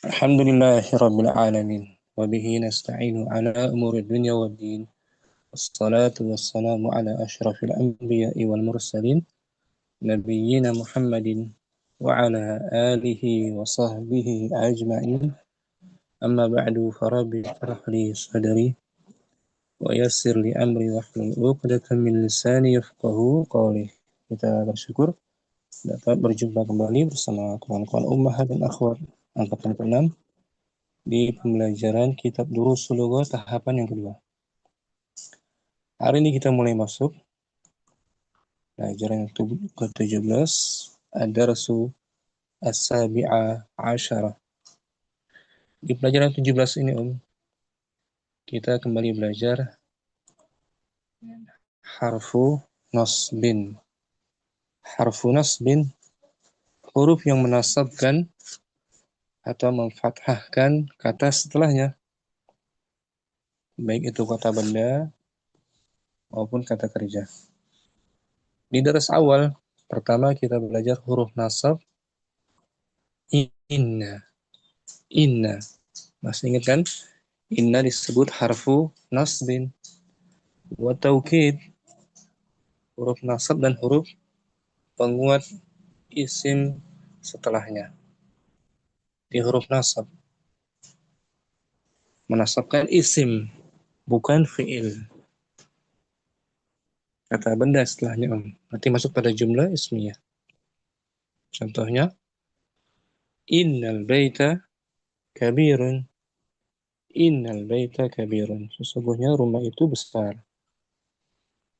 الحمد لله رب العالمين وبه نستعين على أمور الدنيا والدين والصلاة والسلام على أشرف الأنبياء والمرسلين نبينا محمد وعلى آله وصحبه أجمعين. أما بعد فرب اشرح لي صدري ويسر لي أمري واحلل عقدة من لساني يفقه قولي. Kita bersyukur dapat berjumpa kembali bersama kawan-kawan ummah dan akhwat angkatan ke-6 di pembelajaran kitab Durusul Lughah tahapan yang kedua. Hari ini kita mulai masuk pelajaran yang ke-17, Ad-Darsu As-Sabi'a Asyara. Di pelajaran 17 ini, kita kembali belajar harfu nasbin. Harfu nasbin, huruf yang menasabkan atau memfathahkan kata setelahnya, baik itu kata benda maupun kata kerja. Di dars awal, pertama kita belajar huruf nasab inna. Inna. Masih ingat kan? Inna disebut harfu nasbin. Wa taukid, huruf nasab dan huruf penguat isim setelahnya. Di huruf nasab menasabkan isim, bukan fi'il. Kata benda setelahnya, nanti masuk pada jumlah ismiyah. Contohnya, innal baita kabirun. Innal baita kabirun. Sesungguhnya rumah itu besar.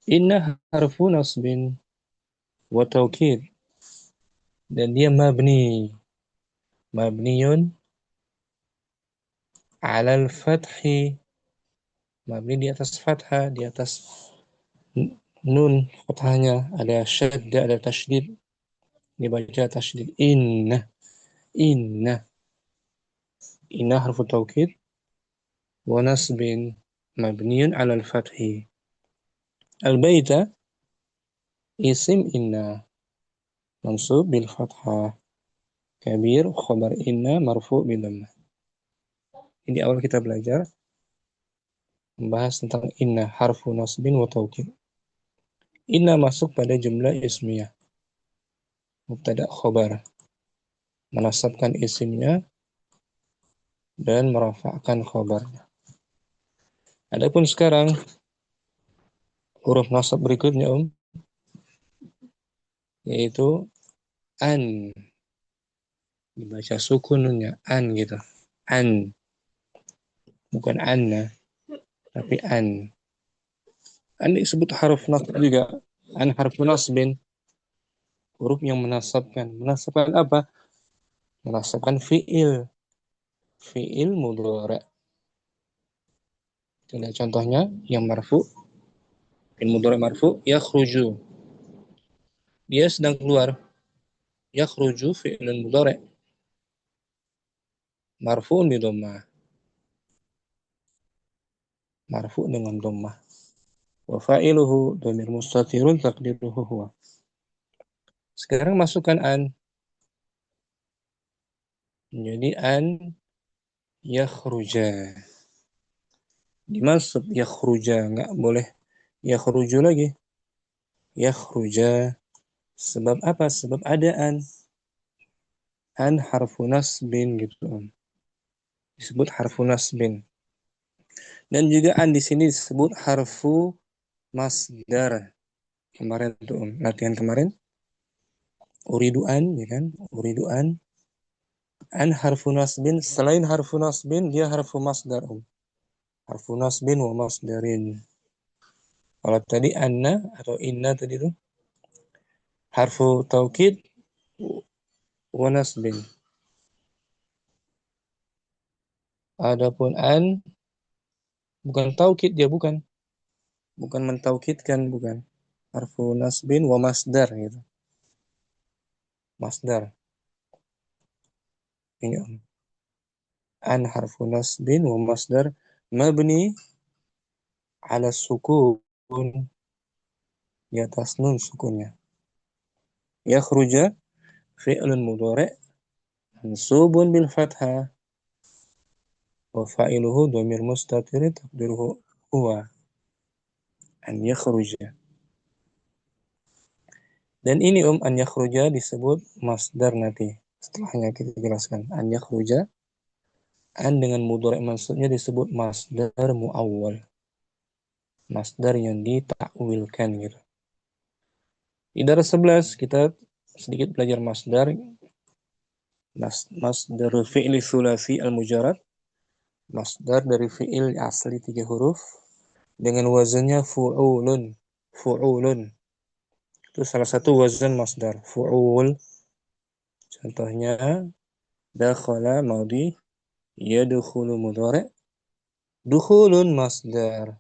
Inna harfu nasbin wa taukid. Dan dia mabni. Mabniyun alal fathi. Mabni di atas fathah, di atas nun fathahnya, ada syadda, ada tasydid, dibaca tasydid. Inna. Inna. Inna harfu taukid wa nasbin mabniyun alal fathi. Al-baita isim inna mansub bil fathah. Kabir khabar inna marfu bil dhammah. Ini awal kita belajar membahas tentang inna harfu nasbin wa taukid. Inna masuk pada jumlah ismiyah, mubtada khabar, menasabkan isimnya dan merafa'kan khabarnya. Adapun sekarang huruf nasab berikutnya yaitu an, dibaca sukunnya an gitu. An, bukan anna, tapi an. An disebut haruf nasab juga. An harfu nasbin, huruf yang menasabkan. Menasabkan apa? Menasabkan fi'il. Fi'il mudhari'. Ada contohnya yang marfu. Fi'il mudhari' marfu, yakhruju. Dia sedang keluar. Yakhruju fi'ilun mudhari'. Marfu'un bi dhammah. Marfu' dengan dhammah. Wa fa'iluhu dhamir mustatirun taqdiruhu huwa. Sekarang masukkan an. Jadi an yakhruja. Dimaksud yakhruja, enggak boleh yakhruju lagi. Yakhruja. Sebab apa? Sebab ada an. An harfu nasbin gitu. Disebut harfu nasbin. Dan juga an di sini disebut harfu masdar. Kemarin tuh latihan kemarin. Uridu an, ya kan? Uridu an. An harfu nasbin. Selain harfu nasbin, dia harfu masdar. Harfu nasbin wa masdarin. Kalau tadi anna atau inna tadi itu harfu taukid wa nasbin. Adapun an bukan taukid, dia bukan mentaukidkan, bukan. Harfu nasbin wa masdar gitu. Masdar. Ini an harfu nasbin wa masdar mabni ala sukun, di atas nun sukunnya. Yakhruja fi'lun mudhari' mansubun bil fathah Wa fa'iluhu dhamir mustatir taqdiruhu huwa an yakhruja. Dan ini an yakhruja disebut masdar nanti. Setelahnya kita jelaskan. An yakhruja, an dengan mudhari' mansubnya disebut masdar muawwal. Masdar yang ditakwilkan gitu. Di daras 11 kita sedikit belajar masdar. Masdar fi'li sulasi al-mujarrad. Masdar dari fi'il asli 3 huruf dengan wazannya fu'ulun. Fu'ulun. Itu salah satu wazan masdar. Fu'ul. Contohnya dakhala madhi, yadkhulu mudhari', dukhulun masdar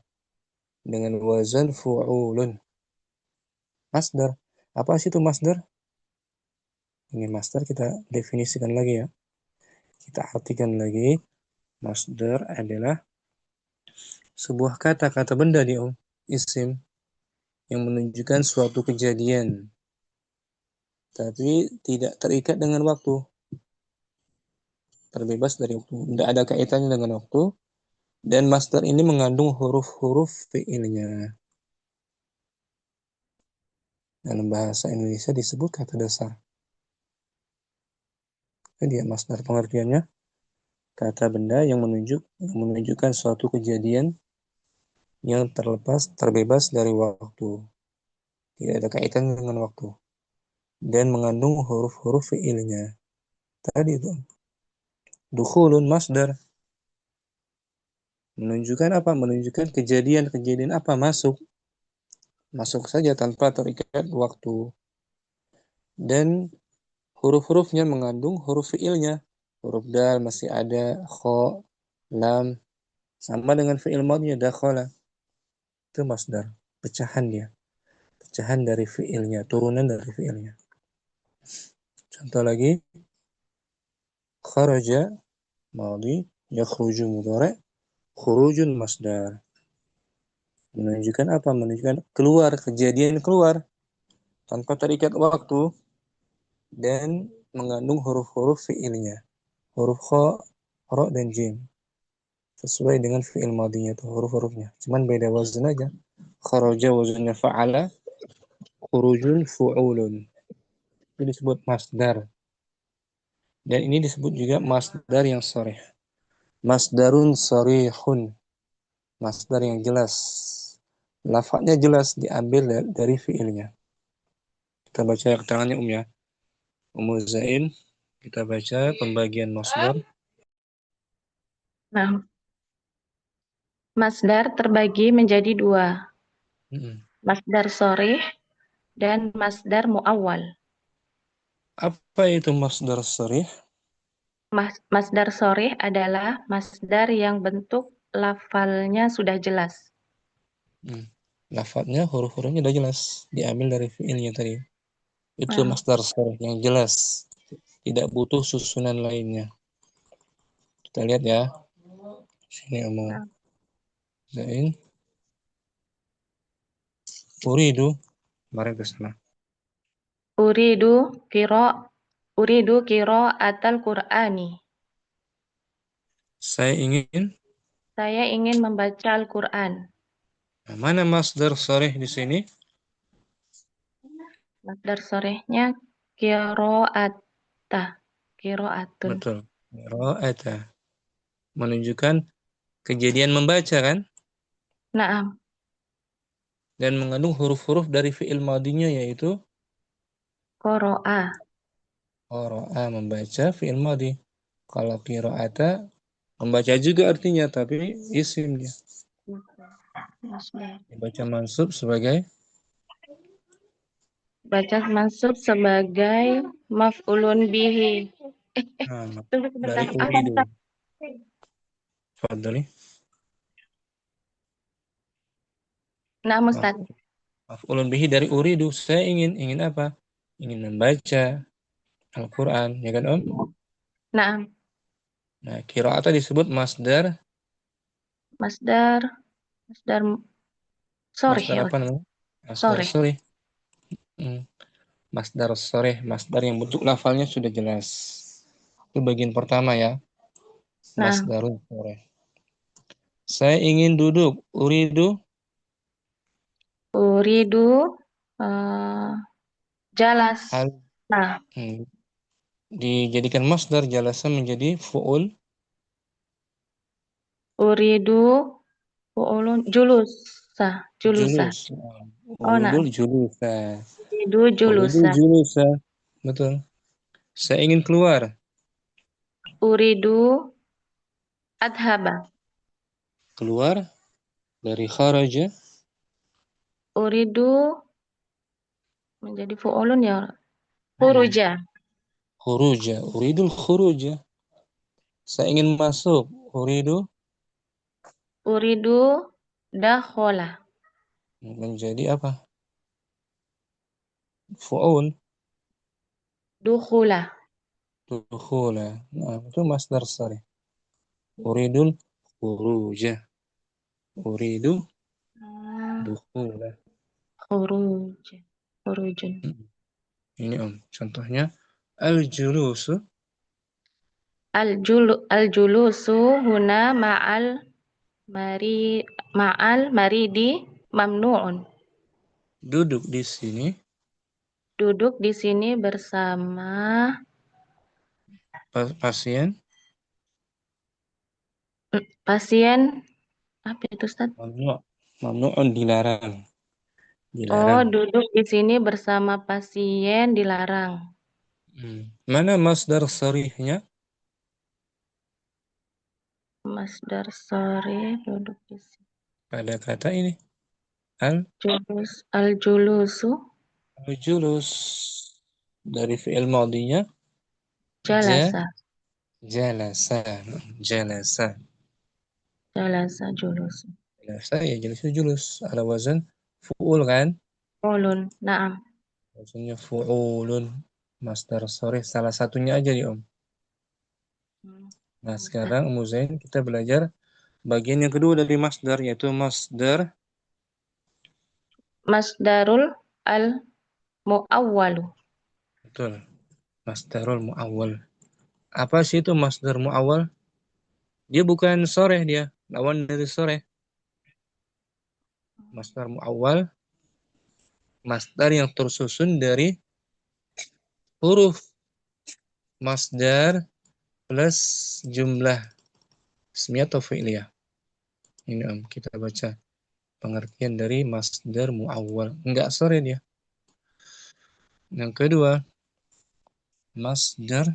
dengan wazan fu'ulun. Masdar. Apa sih itu masdar? Ini masdar kita definisikan lagi ya. Kita artikan lagi. Masdar adalah sebuah kata benda di isim yang menunjukkan suatu kejadian tapi tidak terikat dengan waktu, terbebas dari waktu, tidak ada kaitannya dengan waktu, dan masdar ini mengandung huruf-huruf fi'ilnya. Dalam bahasa Indonesia disebut kata dasar. Jadi masdar pengertiannya kata benda yang menunjukkan suatu kejadian yang terbebas dari waktu, tidak ada kaitan dengan waktu, dan mengandung huruf-huruf fi'ilnya. Tadi itu dukhulun masdar menunjukkan apa? Menunjukkan kejadian apa? Masuk saja tanpa terikat waktu. Dan huruf-hurufnya mengandung huruf fi'ilnya. Huruf dal masih ada, kha, lam, sama dengan fi'il madhinya dakhala. Itu masdar, pecahan dia. Pecahan dari fi'ilnya, turunan dari fi'ilnya. Contoh lagi, kharaja madhi, yakhruju mudhari', khurujun masdar. Menunjukkan apa? Menunjukkan keluar, kejadian keluar tanpa terikat waktu dan mengandung huruf-huruf fi'ilnya. Huruf kha, ra, dan jim. Sesuai dengan fi'il madinya tuh huruf-hurufnya. Cuman beda wazan aja. Kharaja wazannya fa'ala, khurujun fu'ulun. Itu disebut masdar. Dan ini disebut juga masdar yang sharih. Masdarun sharihun. Masdar yang jelas. Lafadznya jelas diambil dari fi'ilnya. Kita baca keterangannya ya. Zain. Kita baca pembagian masdar. Nah, masdar terbagi menjadi dua. Masdar sharih dan masdar muawwal. Apa itu masdar sharih? Masdar sharih adalah masdar yang bentuk lafalnya sudah jelas. Lafadznya, huruf-hurufnya udah jelas. Diambil dari fi'ilnya tadi. Itu masdar sharih yang jelas. Tidak butuh susunan lainnya. Kita lihat ya. Sini Zain. Uridu. Kemarin ke sana. Uridu kiro atal Qur'ani. Saya ingin membaca Al-Qur'an. Nah, mana masdar sharih di sini? Masdar sharihnya qira'ata. Qira'atun. Betul. Qira'ata. Menunjukkan kejadian membaca kan? Naam. Dan mengandung huruf-huruf dari fi'il madinya yaitu Qara'a. Qara'a membaca fi'il madi. Kalau qira'ata membaca juga artinya tapi isim dia. Dibaca mansub sebagai maf'ulun bihi. Tunggu sebentar. dari uridu. Fadli. Nah, Ustaz. Maf'ulun bihi dari uridu. Saya ingin apa? Ingin membaca Al-Quran, ya kan Om? Nah, qira'ata disebut masdar. Masdar sorry Masdar ya apa Ustaz. namanya? Masdar sorry. Masdar sorry, masdar yang bentuk lafalnya sudah jelas. Itu bagian pertama ya. Naam. Masdarul sore. Saya ingin duduk. Uridu Uridu eh, jalas. al Nah, hmm, dijadikan masdar jalasa menjadi fu'ul uridu fu'ulun julusa. Julusa. julus. Oh, nah. Uridul julusa. Uridu Uridul julusa. julusa. Betul. Saya ingin keluar. Uridu adhaba. Keluar dari kharaja. Uridu menjadi fu'ulun ya. Hmm. Khuruja. Khuruja. Uridul khuruja. Saya ingin masuk. Uridu Uridu dakhola. menjadi apa? Fu'ul. Dukhula. Dukhula. Nah, itu masdar sarih. Uridul khuruja. Uridu Hmm, dukhula. khuruj. Khurujun. Hmm. Ini Om. Contohnya al-julusu. Al-julusu huna ma'al maridi mamnu'un. Duduk di sini. Duduk di sini bersama Pasien. pasien. Apa itu, Ustaz? Mamnu. Mamnu'un dilarang. Oh, Dilarang. duduk di sini bersama pasien dilarang. Hmm. Mana masdar sarihnya Masdar sore duduk di sini. pada kata ini? Al Al-julusu julus dari fi'il madinya ja jalasa. jalasa jalasa Jalasa julusu. jalasa ya jalasa julus ala wazan fu'ul kan Qulun. Naam. wazannya fu'ulun masdar sharih salah satunya aja nih Om. Nah Naam, Ustaz. sekarang Om Zain kita belajar bagian yang kedua dari masdar yaitu masdar Masdarul al-mu'awwalu. betul masdarul muawwal. Apa sih itu masdar muawwal? Dia bukan sore dia lawan dari sore. Masdar muawwal masdar yang tersusun dari huruf masdar plus jumlah ismiyah atau fi'liyah. Ini Om, kita baca pengertian dari masdar muawwal. Enggak sore dia. Yang kedua, masdar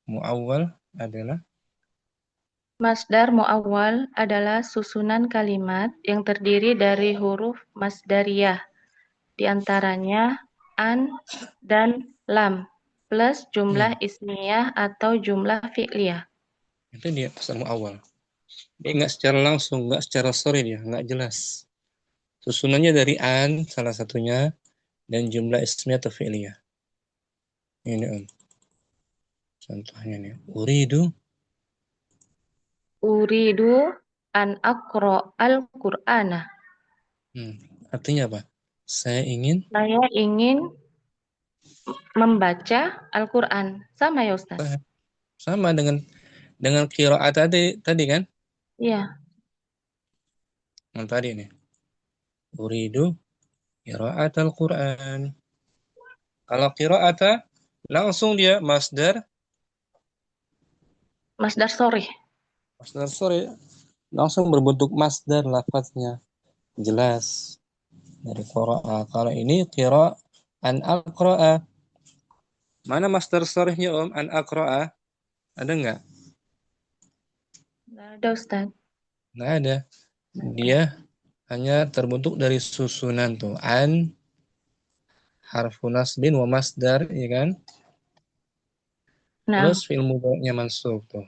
muawwal adalah Masdar mu'awwal adalah susunan kalimat yang terdiri dari huruf masdariyah, di antaranya an dan lam, plus jumlah hmm, ismiyah atau jumlah fi'liyah. itu dia masdar muawwal. Dia enggak secara langsung, enggak secara sore dia, enggak jelas. Susunannya dari an salah satunya dan jumlah ismiyah atau fi'liyah. Ini Om, contohnya nih. Uridu, Uridu an aqra al-Qur'ana. hmm, artinya apa? Saya ingin Saya ingin membaca Al-Quran. Sama ya, Ustaz? sama dengan qiraat tadi kan? Iya. Yang tadi nih. Uridu qiraat al-Quran. Kalau qiraata langsung dia Masdar sorih. masdar sore langsung berbentuk masdar lafaznya jelas dari qira'a. Kalau ini an aqra'a. Mana masdar sorehnya Om? An aqra'a. Ada nggak? Nggak ada, Ustaz. Nggak ada. Dia hanya terbentuk dari susunan tuh an harfu nasbin wa masdar ya kan? Plus Nah, fi'il mudhari'nya mansub tuh.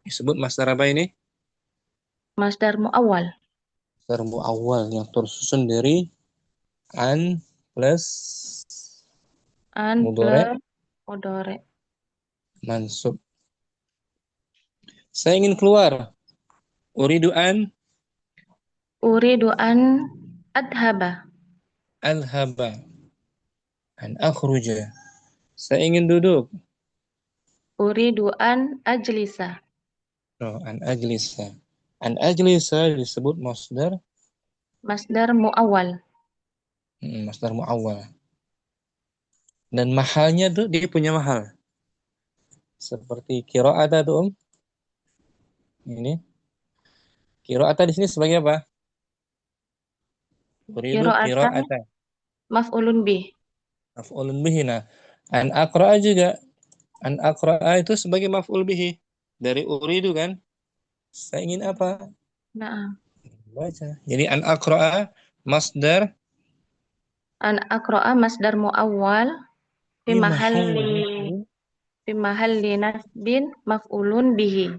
Disebut masdar apa ini? masdar mu'awwal. Masdar muawwal yang tersusun dari an plus An mudhari' plus mudhari. mansub. Saya ingin keluar. Uridu an Uridu an adhaba. alhaba an akhruja. Saya ingin duduk. Uridu an ajlisa. Oh, an ajlisa. An ajlisa disebut masdar, Masdar muawwal. masdar muawwal. Dan mahalnya tuh dia punya mahal. Seperti qira'ata tuh Ini qira'ata di sini sebagai apa? Uridu Qira'atan qira'ata. maf'ulun bih. Maf'ulun bihi. Nah, an aqra'a juga. An aqra'a itu sebagai maf'ul bihi. Dari uridu kan? Saya ingin apa? Nah, Baca. Jadi an aqra'a masdar an aqra'a masdar muawwal fi fi mahalli mahalli fi mahalli nasbin maf'ulun bihi.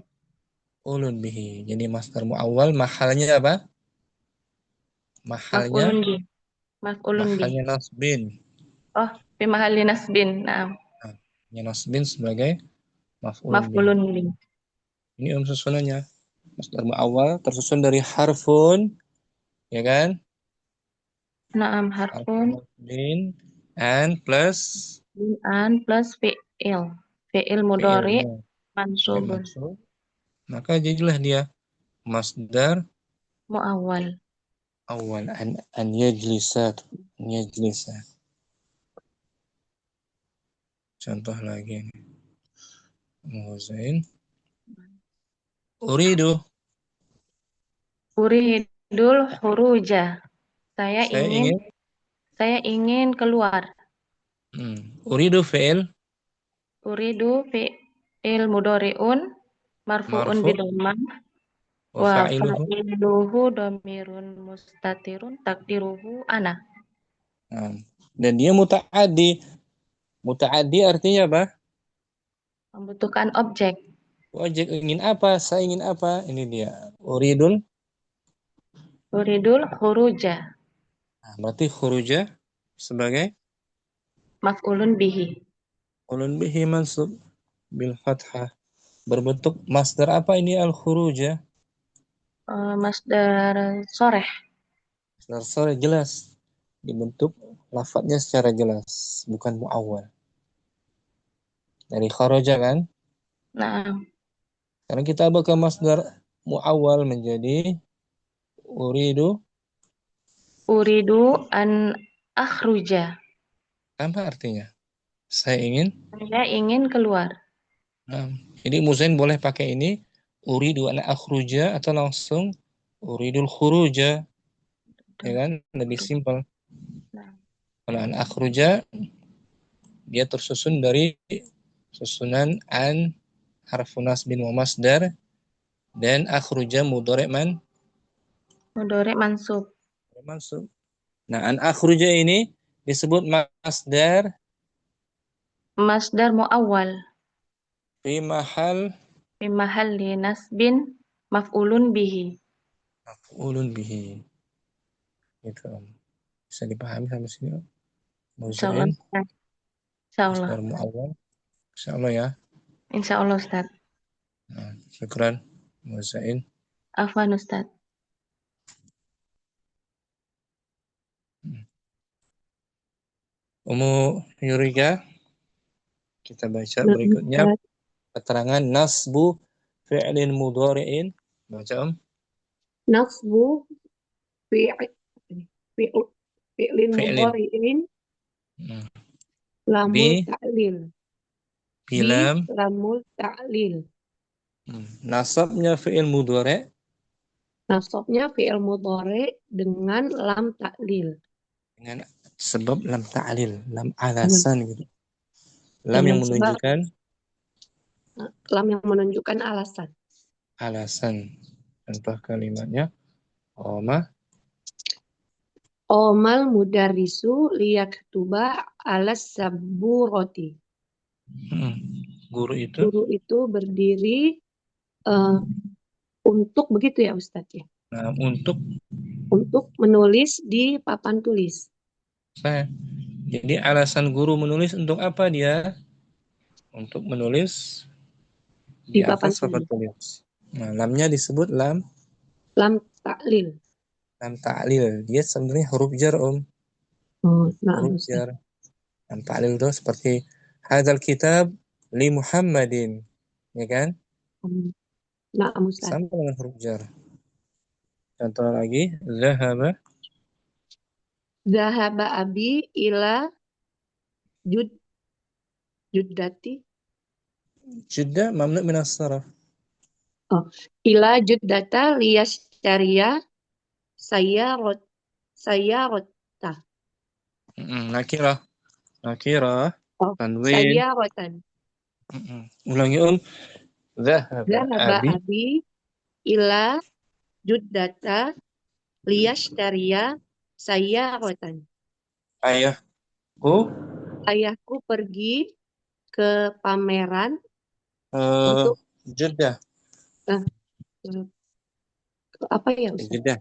ulun bihi. Jadi masdar muawwal mahalnya apa? Mahalnya Maf'ulun bih. Maf'ulun bih. mahalnya nasbin. Oh, fi mahalli nasbin. Nah, Nah, nasbin sebagai maf'ulun bihi. maf'ulun bih. Ini susunannya. Masdar muawwal tersusun dari harfun, ya kan? Naam Harfun harfun nasbin and plus an plus fi'il. Fi'il mudhari fi'ilnya. Dari mansubun. maksud. Maka jadilah dia masdar Muawwal. awal an yajlisa. An yajlisa. Contoh lagi nih. Muzain. Uridu. Uridul huruja. Saya Saya ingin ingin. saya ingin keluar. Uridu fi'il Uridu fi'il mudhari'un marfu'un marfu bidammah wa wa fa'iluhu. fa'iluhu dhamirun mustatirun takdiruhu ana. Nah, dan dia muta'addi. Muta'addi artinya apa? Membutuhkan objek. Wajib ingin apa? Saya ingin apa? Ini dia. Uridul. Uridul huruja. Nah, berarti khuruja sebagai Maf'ulun bihi. ulun bihi mansub bil fathah. Berbentuk masdar apa ini al khuruja? Masdar soreh. Masdar sore jelas. Dibentuk lafadznya secara jelas, bukan muawwal. Dari kharaja kan? Nah, Karena kita bakal masdar muawwal menjadi uridu. uridu an akhruja. Apa artinya? Saya ingin. Saya ingin keluar. Nah, jadi Muzain boleh pakai ini uridu an akhruja atau langsung uridul khuruja, ya kan? Lebih simpel. Nah, Kalau an akhruja dia tersusun dari susunan an harfun nasbin wa masdar dan akhruja mudhari' mudhari mansub. mansub. Nah, an akhruja ini disebut masdar Masdar muawwal. fi mahal Fi mahalli nasbin maf'ulun bihi. maf'ulun bihi. Gitu. Bisa dipahami sampai sini? Insyaallah. Muzain Insyaallah. masdar muawwal. Insyaallah ya. Insyaallah Ustaz. Nah, syukran Muzain. Afwan Ustaz. Umu Yurika, kita baca Nah, berikutnya Ustaz. keterangan nasbu fi'lin mudhari'in. Baca Nasbu fi'il fi'il fi'lin fi'lin. mudhari'in Hmm. lamul Bi ta'lil bi bilam. lamul ta'lil Nasabnya fi'il mudhari' nasabnya fi'il mudhari dengan lam ta'lil dengan sebab lam ta'lil, lam alasan gitu. Lam dengan yang sebab menunjukkan lam yang menunjukkan alasan. alasan. Contoh kalimatnya Oma Omal mudarrisu liyaktuba alas saburoti. guru itu Guru itu berdiri eh, untuk begitu ya Ustadz ya. untuk Untuk menulis di papan tulis. saya. Jadi alasan guru menulis untuk apa dia? Untuk menulis Di di papan atas papan tulis. tulis. Nah, lamnya disebut Lam ta'lil. lam ta'lil. Dia sebenarnya huruf jar, Oh, nah huruf Ustaz. jar. Lam ta'lil itu seperti hadzal kitab li Muhammadin, ya kan? Hmm. Na'am Ustaz. Sama dengan huruf jar. Contoh lagi, zahaba. Zahaba abi ila jud juddati. Jeda mamnu minas saraf. Oh, ila juddata liyashtariya sayyarot sayyarota. Nakirah. Nakirah. Oh, Tanwin. sayyarotan. Ulangi Zahaba Zahaba abi. abi ila juddata liyashtariya sayyaratan. Ayahku Ayahku pergi ke pameran eh untuk Jeddah. eh, apa ya Ke Ustaz? Jeddah.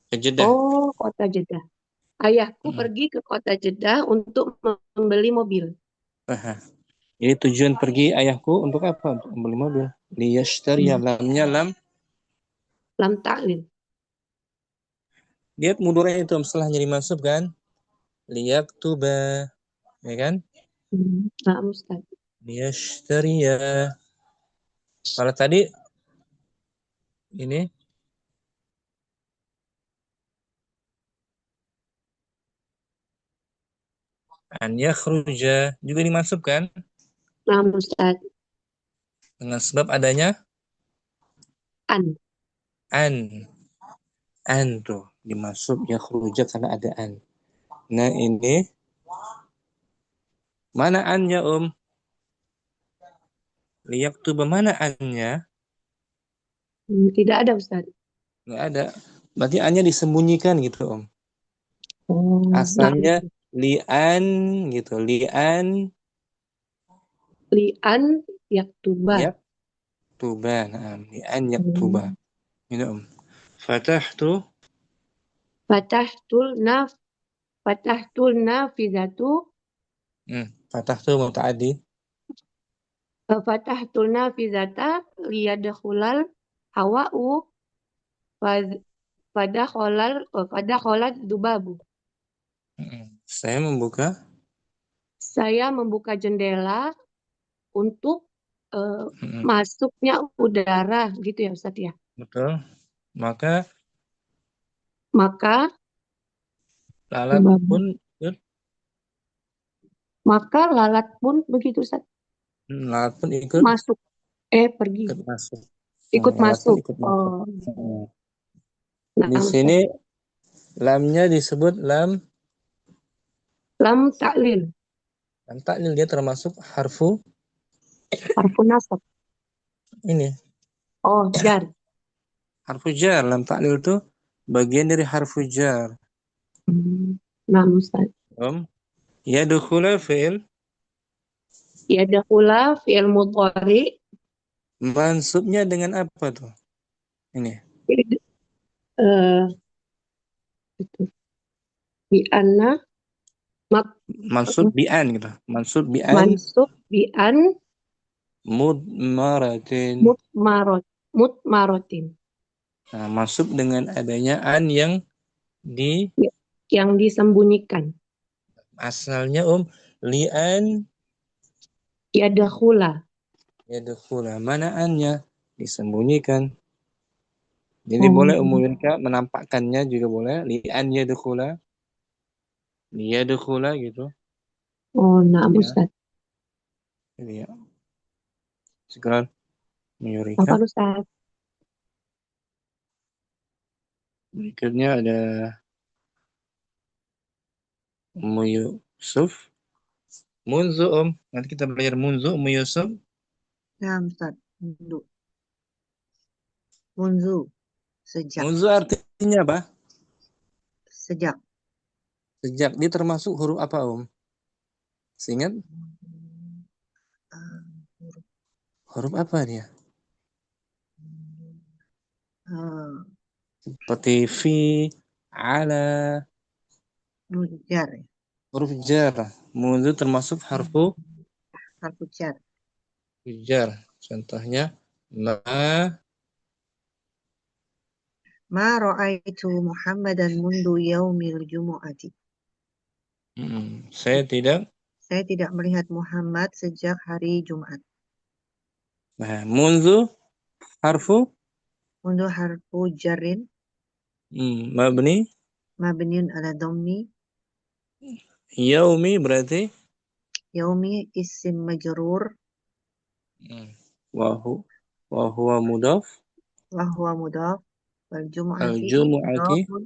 Ke Jeddah. Oh, kota Jeddah. Ayahku Mm-mm. pergi ke kota Jeddah untuk membeli mobil. Aha. Jadi tujuan pergi ayahku untuk apa? Untuk membeli mobil. Liyashtariya. Lamnya lam. Lam ta'lil. Lihat mudoranya itu setelahnya dimasuk kan? Liyaktuba. Ya kan? Nah, Ustaz. Liyashtariya. Kalau tadi ini an yakhruja juga dimasukkan Nah, Ustaz. dengan sebab adanya An. an tuh dimasuk yakhruja karena ada an. Nah, ini mana annya liyaktuba mana annya? Tidak ada Ustaz. Nggak ada. Berarti annya disembunyikan gitu Oh, nah, Asalnya lian gitu. Lian li'an yaktuba. yaktuba. Nah, lian yaktuba. Hmm. Ini Fatahtu. Fatahtul naf Fatahtul nafizatu Fatahtu muta'addi. Fatahtul nafizata liyadkhulal hawa'u pada kholat dubabu. Saya membuka. Saya membuka jendela untuk eh, Mm, masuknya udara gitu ya Ustaz ya. Betul. Maka Maka lalat dubabu. pun ikut. Maka lalat pun begitu Ustaz. Lalat pun ikut. Masuk pergi. Ikut masuk. Ikut Lalat pun masuk. ikut masuk. Oh, Di nah Ustaz. sini lamnya disebut Lam ta'lil. lam taklil, dia termasuk Harfun nasab. ini Oh, jar. harfu jar. Lam taklil itu bagian dari harfu jar. Nah Ustaz. Yadkhula fi'il Yadkhula fi'il mudhari mansubnya dengan apa tuh? Ini eh itu bi anna mak mansub bi'an gitu. Mansub bi'an mansub bi an mudmaratin. mutmarotin Nah, mansub dengan adanya an yang di yang disembunyikan. asalnya li'an Yadkhula. yadkhula. Mana annya disembunyikan. Jadi Oh, boleh mereka menampakkannya juga boleh. Li'an yadkhula. Liyadkhula gitu. oh, nah Ya. Ustaz. Jadi ya. Sekarang Apa Yurika. Ustaz? Berikutnya ada Ummu Yusuf. Munzu Nanti kita belajar munzu Ummu Yusuf. Nah, Ustaz. Mundu. Munzu. Sejak. Munzu artinya apa? Sejak. Sejak. Dia termasuk huruf apa Seingat? Huruf apa dia? Seperti fi, ala. Jar. Huruf jar. Munzu termasuk harfu Harfu jar. jar. Contohnya Ma ra'aitu Muhammadan mundu yaumil jumu'ati. Saya tidak. Saya tidak melihat Muhammad sejak hari Jumat. Nah, munzu harfu Mundu harfu jarrin mabni. mabniun ala dhammi. Yaumi berarti Yaumi isim majrur wahu wa huwa mudhaf. wa huwa mudhaf. Wal jumu'ati Al-jumu'ati mudhafun.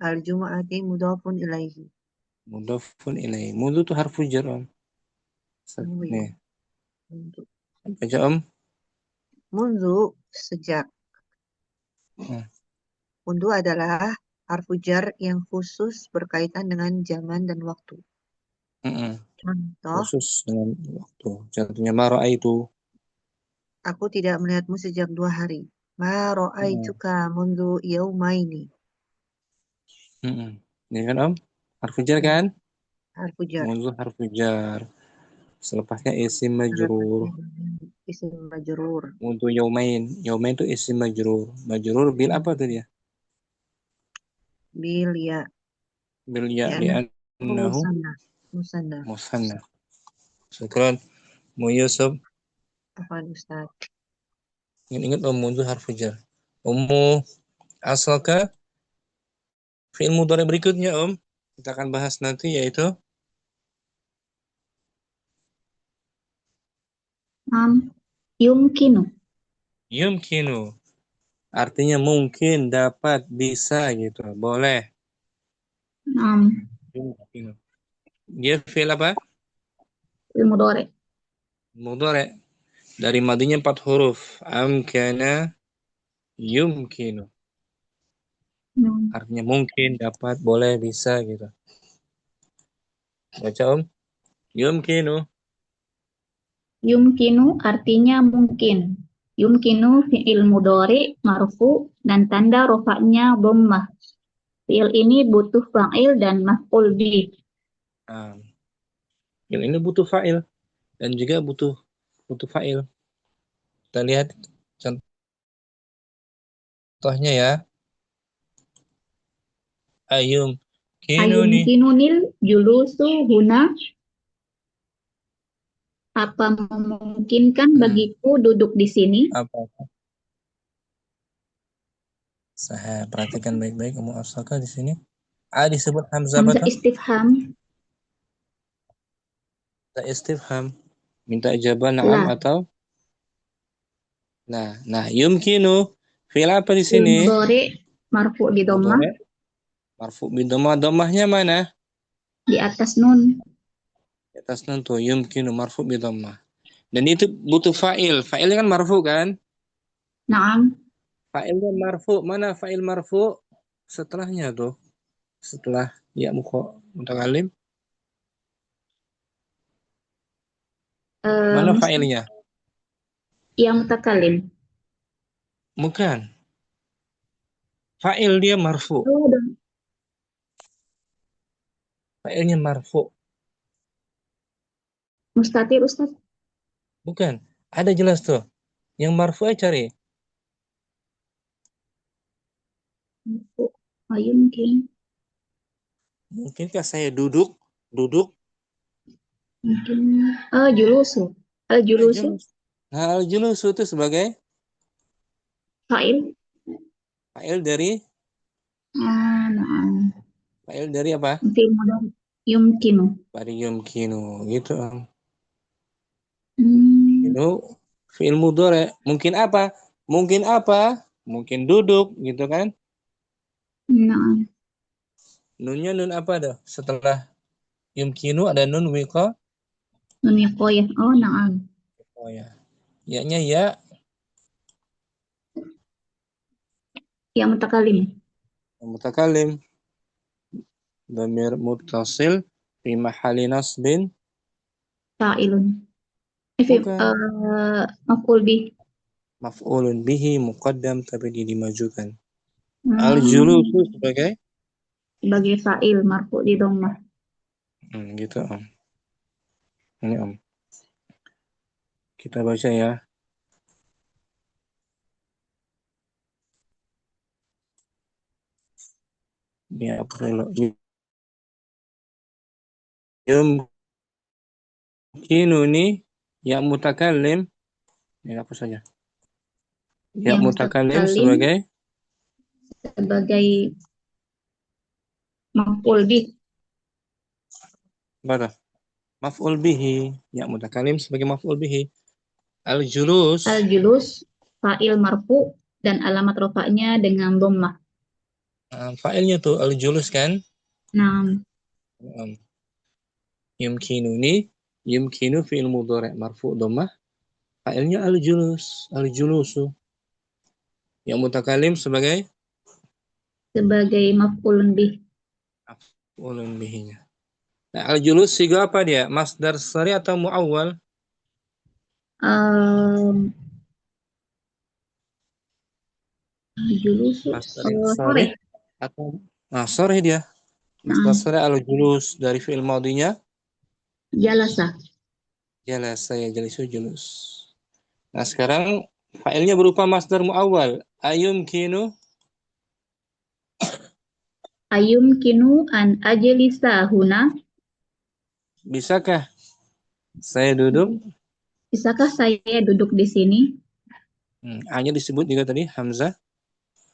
Al jumu'ati mudhafun ilaihi. mudhafun ilaih. Mundu itu harfu jar Om. Oh iya. Nih, Mundu. baca Om. Mundu sejak. Hmm. Mundu adalah harfu jar yang khusus berkaitan dengan zaman dan waktu. Contoh, Khusus dengan waktu. Contohnya ma ra'aitu. aku tidak melihatmu sejak 2 hari. Ma ra'aituka mundu yaumaini. Ini kan Om, harfu jar kan? Harfu jar. Mundu harfu jar. Selepasnya isim majrur. Isim majrur. Untuk yaumain. Yaumain itu isim majrur. Majrur bil apa tuh dia? Bil ya. Bil ya Ya, li'annahu musanna. musanna. Syukran. Mu Yusuf. Afwan Ustaz. Ingat Om, mundu harfu jar. Ummu asalka fi'il mudhari berikutnya Om. Kita akan bahas nanti yaitu Yumkinu. yumkinu. Artinya mungkin, dapat, bisa gitu. Boleh. Yumkinu. Dia fi'il apa? Fi'il mudhari. Mudhari. Dari madinya 4 huruf. Amkana yumkinu. Artinya mungkin, dapat, boleh, bisa gitu. Baca Om. Yumkinu. Yumkinu artinya mungkin. Yumkinu fi'il mudhari marfu dan tanda rofaknya dhammah. Fi'il ini butuh fa'il dan maf'ul bih. Yang ini butuh fa'il dan juga butuh fa'il. Kita lihat contohnya ya. Ayumkinuni. Ayumkinunil julusu huna. Apa memungkinkan bagiku duduk di sini? Apa? Saya perhatikan baik-baik kamu asaka di sini. A disebut hamzah apa Hamzah tuh? istifham. Istifham. Minta jawaban na'am La. atau nah yumkinu fi'il apa di Fi'il sini? mudhari marfu di dhammah Mudhari marfu bi dhammah. Dhammahnya mana? di atas nun. Di atas nun tuh yumkinu marfu bi dhammah. Dan itu butuh fa'il. Fa'ilnya kan marfu kan? Naam. Fa'ilnya marfu. Mana fa'il marfu? Setelahnya tuh. Setelah ya mutakalim. Mana fa'ilnya? Yang mutakalim. Bukan. Fa'il dia marfu. Fa'ilnya marfu. Mustatir Ustaz. Bukan. Ada jelas tuh. Yang marfu cari. Mungkin. Mungkinkah saya duduk? Mungkin. Julusu. Al-julusu. Nah, al-julusu itu sebagai Fa'il. fa'il dari Naam. fa'il dari apa? Fi'il mudhari. Yumkinu. Dari yumkinu gitu. Hmm. Itu fi'il mudhari. Mungkin apa? Mungkin duduk gitu kan? Naam. Nunnya nun apa dah? Setelah yumkinu ada nun wiqa. Nun wiqayah. Oh, naam. Oh ya. Ya-nya ya. Yang mutakalim. Mutakalim. Dhamir muttasil fi mahalli nasbin. Fa'ilun. Bukan. Maf'ul bih. Maf'ulun bihi muqaddam tapi dimajukan. Al-julusu sebagai Fa'il marfu di dhammah. Gitu Om. Ini Om. Kita baca ya. Ini apa dulu? Yumkinuni ya mutakallim. Ini apa saja? Ya Yang mutakalim mutakalim sebagai sebagai maf'ul bih. apa? Maf'ul bihi. Ya mutakalim sebagai maf'ul bihi. Al-julus. Al-julus fa'il marfu dan alamat rofaknya dengan dhammah. Fa'ilnya tuh al-julus kan? Nah, Yumkinu fi'il mudhari' marfu' dhammah. Fa'ilnya al-julusu. Yang mutakalim sebagai maf'ulun bih. maf'ulun bihinya. Nah, al-julus siga apa dia? Masdar sari atau muawwal? Julusu Masdar sore. sari atau sore dia. Masdar sari al-julus dari fi'il madinya Jalasa. jalasa ya jalisu julus. Nah, sekarang fa'ilnya berupa masdar muawwal. Ayumkinu Ayumkinu an ajlisa huna. bisakah saya duduk? Bisakah saya duduk di sini? A-nya disebut juga tadi hamzah.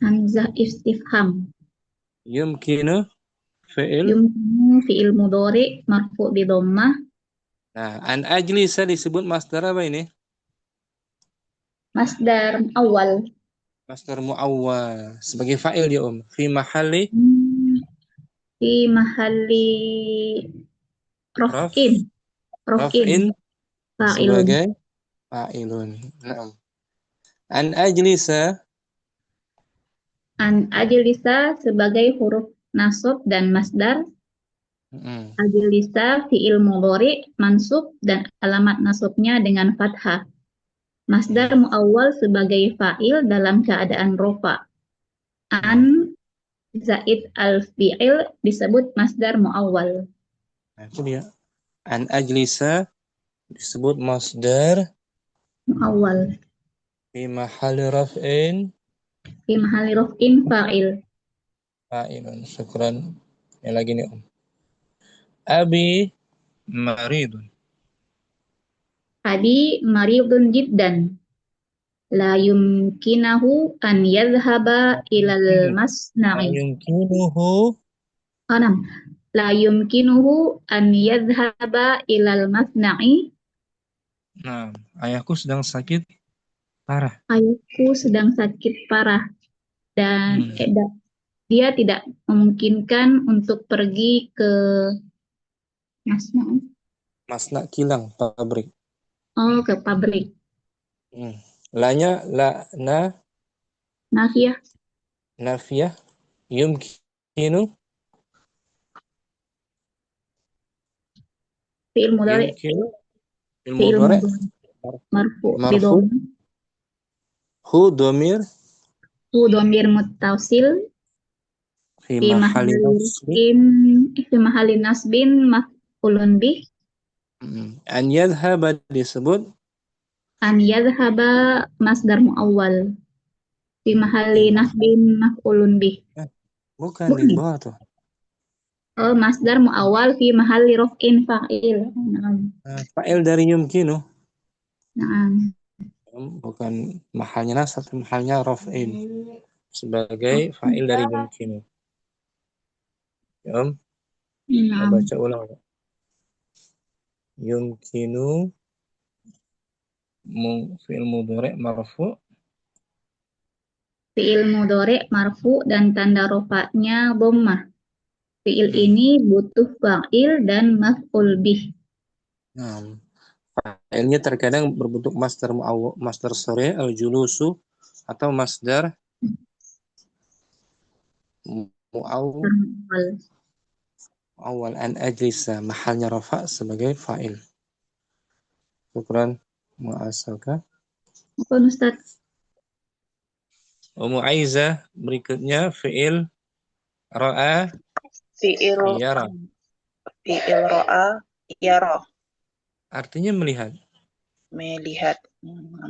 Hamzah istifham. Yumkinu fi'il. Yumkinu fi'il mudhari marfu' bi dhammah. Nah, an ajlisa disebut masdar apa ini? Masdar awal. Masdar muawwal sebagai fa'il dia fi mahalli Fi mahalli raf'in. raf'in Fa'ilun. sebagai fa'ilun. Naam. An ajlisa An ajlisa sebagai huruf nasab dan masdar. Ajlisa fi'il mudhari mansub dan alamat nasabnya dengan fathah. Masdar muawwal sebagai fa'il dalam keadaan rofa. An zaid al-fi'il disebut masdar muawwal. Nah, itu dia. An ajlisa disebut masdar Muawwal. fi mahalli raf'in Fi mahalli raf'in fa'il. fa'ilun. Syukran. Yang lagi nih Abi maridun. Abi maridun jiddan. La yumkinahu an yadhhaba ilal masna'i. La yumkinuhu an yadhhaba ilal masna'i. Nah, ayahku sedang sakit parah. Ayahku sedang sakit parah dan dia tidak memungkinkan untuk pergi ke Masna kilang pabrik. Oh, ke pabrik. Lanya nafiyah yumkinu Fi'il mudhari. Fi'il mudhari marfu hu dhamir muttasil fi mahalli nasbin maf'ulun bih. An yadhhaba disebut An yadhhaba masdar muawwal fi mahalli nasbin maf'ulun bih. Bukan di bawah tuh. Oh, masdar muawwal fi mahalli raf'in fa'il. Fa'il dari yumkinu. Bukan mahalnya nasab, mahalnya raf'in sebagai fa'il dari yumkinu. Ya, kita baca ulang. Yumkinu fi'il mudhari' marfu'. Fi'il mudhari' marfu' dan tanda rofaknya dhammah. Fi'il ini butuh fa'il dan maf'ul bih. Fa'ilnya terkadang berbentuk masdar sari al-julusu atau masdar muawwal an ajlisa mahalnya rafa' sebagai fa'il. Syukran mu'asalka. Bukan Ustaz. Ummu Aizah berikutnya fi'il ra'a yara. Fi'il ra'a yara. Artinya melihat.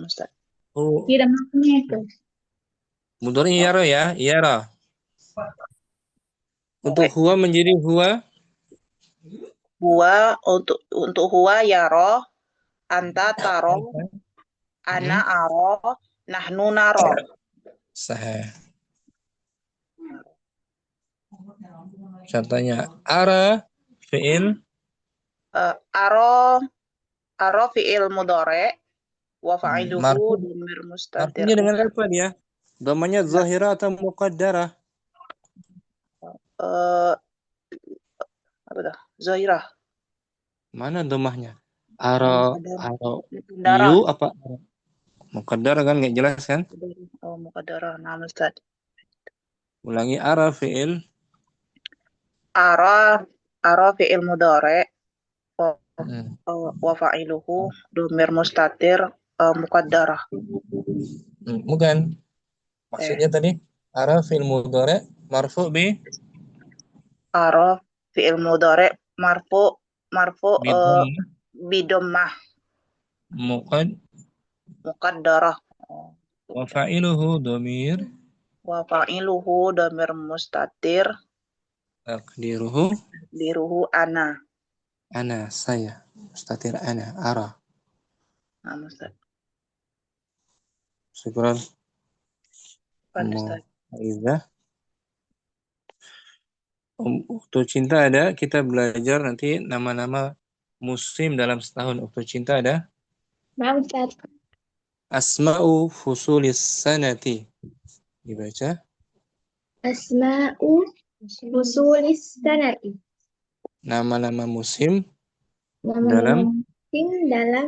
Ustaz. Tidak maksudnya itu. Mudhari yara ya, yara. Untuk huwa menjadi huwa. Huwa untuk huwa yara, anta taro, ana aro, Nahnu naro. Sahih. Contohnya ara fi'il Aro aro fi'il mudhari wa fa'iluhu marfu. dhamir mustatir. Marfunya dengan apa dia? Domanya zahira atau muqaddarah? Eh, apa dah? Zahirah. Mana domahnya? Ara Muqaddarah. yu apa? Muqaddarah kan nggak jelas kan? Oh, muqaddarah. Nah, Ustaz. Ulangi ara fi'il Ara fi'il mudhari Hmm. wa fa'iluhu dhamir mustatir muqaddarah. Bukan. Maksudnya tadi ara fi'il mudhari marfu bi Ara fi'il mudhari marfu bidhammah bidammah muqaddarah. wa fa'iluhu dhamir Wa fa'iluhu dhamir mustatir taqdiruhu diruhu ana. ana saya mustatir ana ara. Nah, Ustaz. Syukran. Ustaz. Aizzah. Waktu cinta ada, kita belajar nanti nama-nama musim dalam setahun. Waktu cinta ada Nah, Ustaz. asma'u fusulis sanati. Dibaca Asma'u fusulis sanati. nama-nama musim Nama-nama dalam musim dalam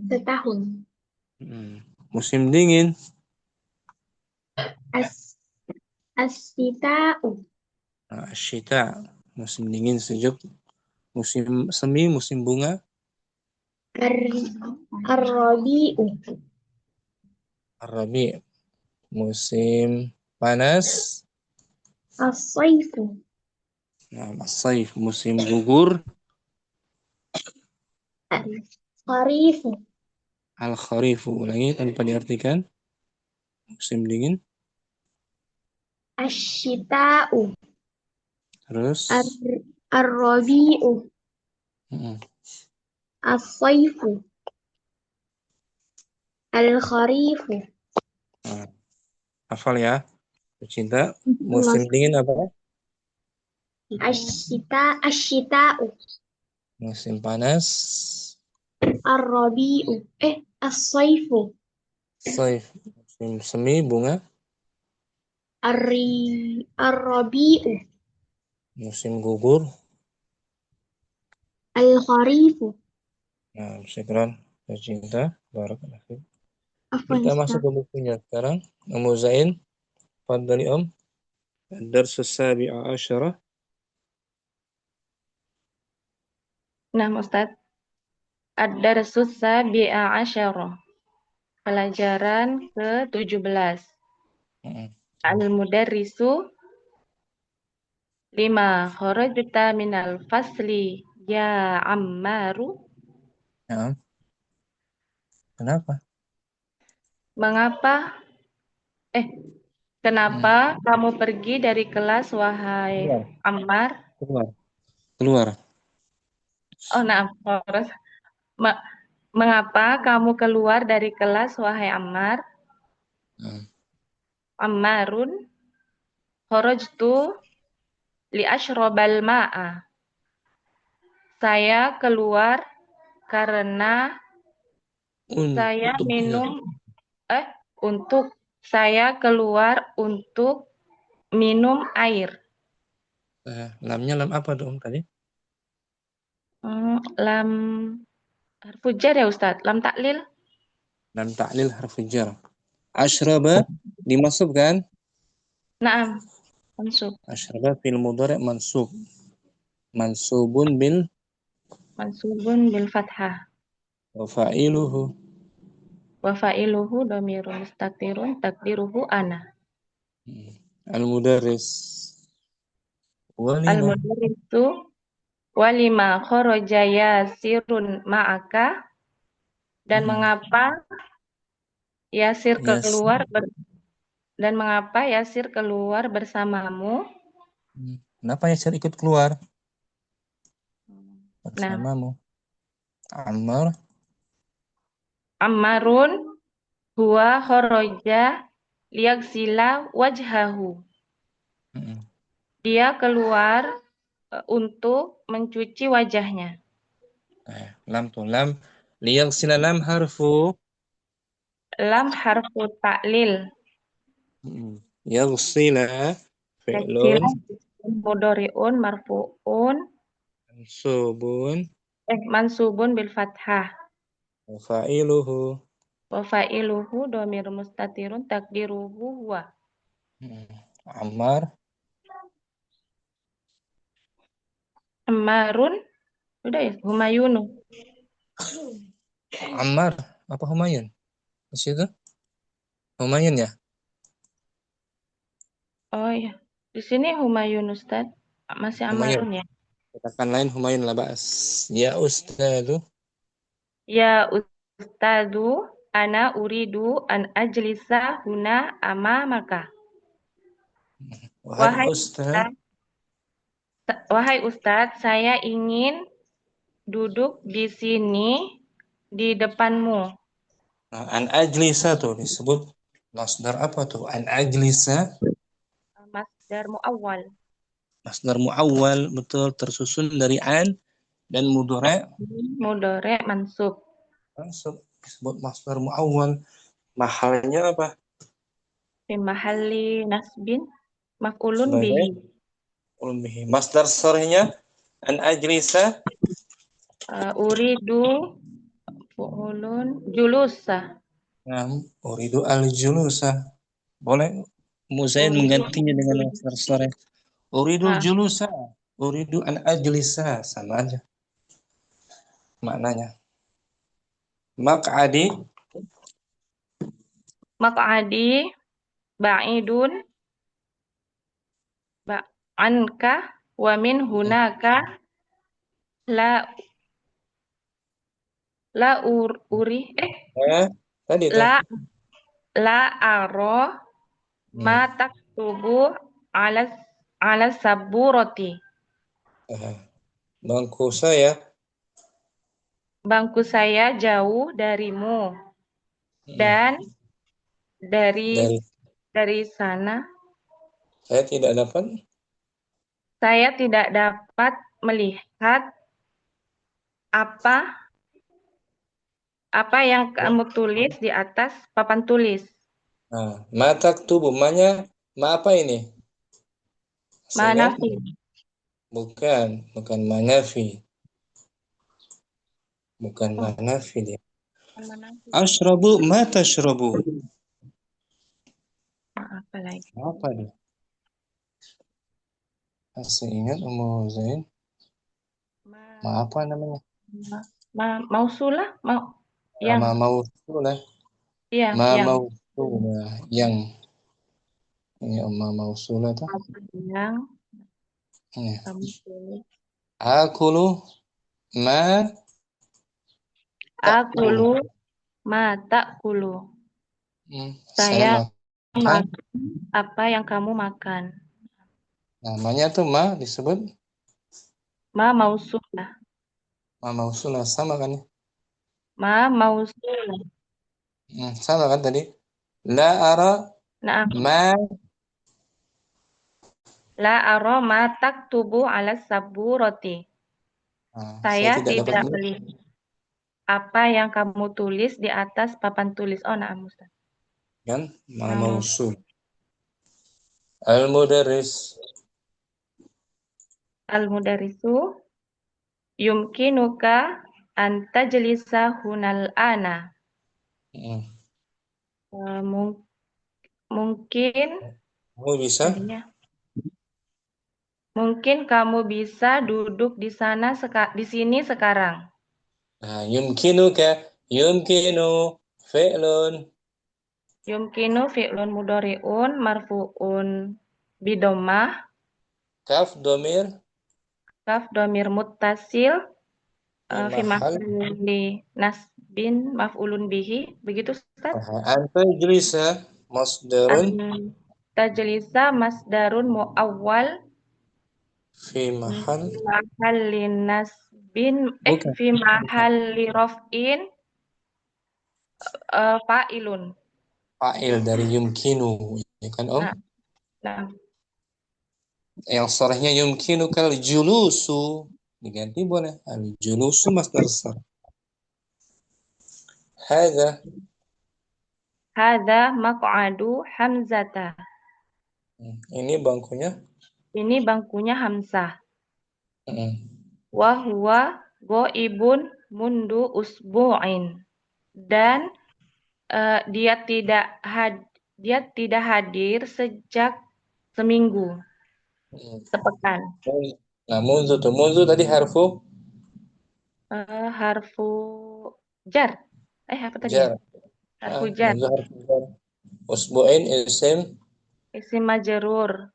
setahun. musim dingin As-sita'u. syita, musim dingin sejuk. Musim semi, musim bunga. Ar-rabi'u. Ar-rabi, musim panas. As-saifu. As-saif, musim gugur. Al-kharifu. Al-kharifu, ulangi tanpa diartikan. Musim dingin. Asyita'u. Terus Ar-rabi'u. As-saifu. Al-kharifu. hafal ya. Cinta, musim dingin apa? Asyita'u. Musim panas. Ar-rabi'u. As-saifu. Saif, musim semi, bunga. Ar-rabi'u. Musim gugur. Al-kharifu. Syukran. Cinta, barakallahu fiik. Afwan, Kita Ustaz. masuk ke bukunya sekarang. Umu Zain, fadhali Om. Ad-dars as-sabi'a asyara. Nah, Ustaz. Ad-darsus sabi'a asyara. Pelajaran ke-17. Al-mudarrisu 5. Kharajta minal fasli ya Ammaru. Ya. Kenapa? Kenapa kamu pergi dari kelas, wahai Ammar? Keluar. Oh, maaf. Mengapa kamu keluar dari kelas, wahai Ammar? Ammarun kharajtu li ashrabal ma'a. Saya keluar karena saya keluar untuk minum air. Lamnya lam apa dong tadi? Lam harfu jar ya Ustadz? Lam taklil? Lam ta'lil harfu jar. Ashraba dimasukkan? Naam, mansub. Ashraba fil mudhari' mansub. Mansubun bil fathah. wa fa'iluhu. Wa fa'iluhu dhamirun mustatirun takdiruhu ana. Al-mudarris. Al-mudarrisu walima kharaja Yasirun ma'aka. Dan mengapa Yasir keluar bersamamu? Kenapa Yasir ikut keluar bersamamu? Ammarun Huwa kharaja liyagsila wajhahu. Dia keluar untuk mencuci wajahnya. Lam tuh lam. Liyagsila lam harfu. Lam harfu ta'lil. Yagsila fi'lun Yagsila mudhari'un marfu'un mansubun bil fathah. fa'iluhu Wa fa'iluhu dhamir mustatirun takdiruhu huwa. Ammar Ammarun udah ya, Humayunu. Ammar apa Humayun? Di situ Humayun ya? Oh iya. Di sini Humayun Ustaz. Masih Humayun. Ammarun ya. Katakan lain Humayun la ba'as. Ya Ustadu. Ya Ustadu, ana uridu an ajlisa huna amamaka. Wahai Ustaz. Wahai Ustadz, saya ingin duduk di sini di depanmu. Nah, an ajlisa tuh disebut masdar apa tuh? An ajlisa Masdar muawwal. masdar muawwal, betul, tersusun dari an dan mudhari'. Mudhari' mansub. Mansub disebut masdar muawwal. Mahalnya apa? Fi mahalli nasbin maf'ulun Sebagai bihi. masdar sharihnya an ajlisa Uridu fu'ulun julusa. Nah, uridu al-julusa. Boleh Muzaid Uridu menggantinya dengan masdar sharih. Uridul Nah, julusa. Uridu an ajlisa. Sama aja maknanya. Maq'adi maq'adi ba'idun anka wa min hunaka la uri tadi tuh. la aro ma taktubu ala saburoti. Bangku saya jauh darimu. Dan dari sana saya tidak dapat melihat apa yang kamu tulis di atas papan tulis. Ma taktubu ma apa ini? Manafi. Bukan manafi. Bukan manafi dia. Ashrabu ma tashrabu. Apa lagi? Apa dia? Masih ingat Zain? Apa namanya? Mausulah, yang mausulah. Iya, yang ini mausulah tuh. Yang kamu tulis. Akulu ma ta'kulu. Saya makan apa yang kamu makan. Namanya tuh ma disebut Ma mausulah. Ma mausulah sama kan ya? Ma mausulah. Sama kan tadi? La ara ma taktubu ala saburoti. Saya tidak melihat apa yang kamu tulis di atas papan tulis. Oh, na'am Ustaz. Kan? Ma mausul. Al-mudarris. Al-mudarrisu yumkinuka an tajlisa hunal ana. Mungkin kamu bisa mungkin kamu bisa duduk di sini sekarang. Yumkinuka fi'lun Yumkinu fi'lun mudhari'un marfu'un bidomah. Kaf domir muttasil fi mahalli nasbin maf'ulun bihi. Begitu Ustaz? Antajlisa masdarun tajlisa masdarun muawwal fi mahalli nasbin fi mahalli raf'in fa'ilun. Fa'il dari yumkinu, ya kan Om? Nah, nah. Yang sorehnya yumkinu kal julusu, diganti boleh. Al julusu masdar sarf. Hadza. Hadza maq'adu Hamzata. Ini bangkunya. Ini bangkunya Hamzah. Hmm. Wa huwa ghaibun mundu usbu'in. Dan dia tidak hadir sejak seminggu, sepekan. Nah, mundu tadi harfu Harfu jar. Apa tadi ya? jar. Harfu jar. Mundu harfu jar. Usbu'in isim Isim majrur.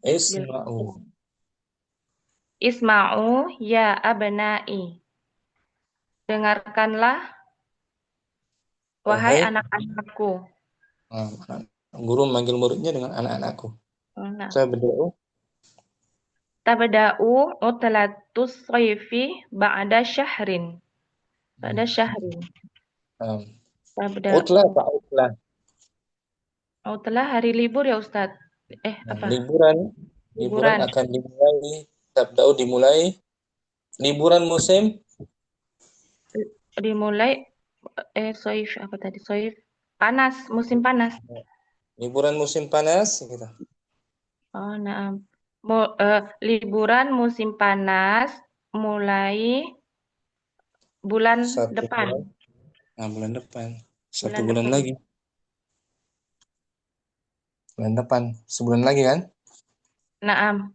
isma'u. Isma'u ya abna'i. Dengarkanlah wahai anak-anakku. Guru memanggil muridnya dengan anak-anakku. Nah. Saya berdoa. Tabda'u utlatus shayfi ba'da syahrin. Ba'da syahrin. Utlah Pak utlah. Utlah hari libur ya Ustadz. Apa? Liburan akan dimulai. Tabda'u dimulai. Liburan musim dimulai soif apa tadi? Soif panas, musim panas. Liburan musim panas gitu. Oh, nah. Liburan musim panas mulai bulan depan. Bulan depan. Satu bulan lagi. Bulan depan. Sebulan lagi kan? Naam.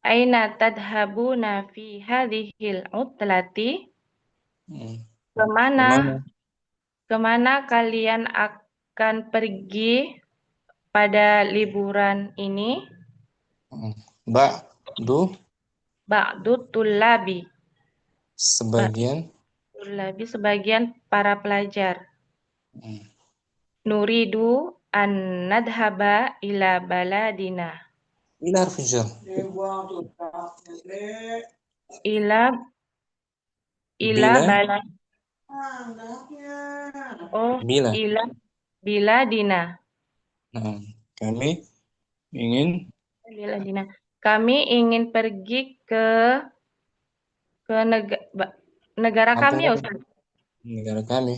Aina tadhabuna fi hadhil utlati? Kemana kalian akan pergi pada liburan ini? Ba'du tullabi. Sebagian para pelajar. Nuridu an nadhaba ila baladina. Ila harfujar. Ila balad. Ila biladina. Kami ingin pergi ke negara kami ya Ustaz. Negara kami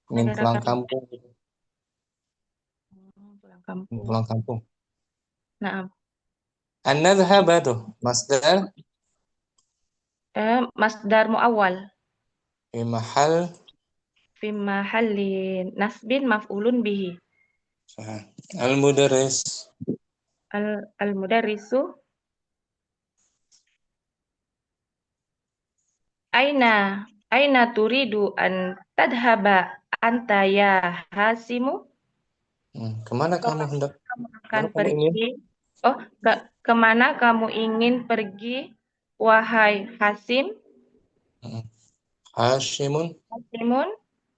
ingin pulang kampung. Pulang kampung. Nah. An-nadhhaba tuh masdar masdar muawwal. Fi mahalli nasbin maf'ulun bihi. Al-mudarris. Al-mudarrisu. Aina turidu an tadhaba anta ya Hasimu? Kemana kamu hendak pergi? Kemana kamu ingin pergi, wahai Hasim? Hasimun.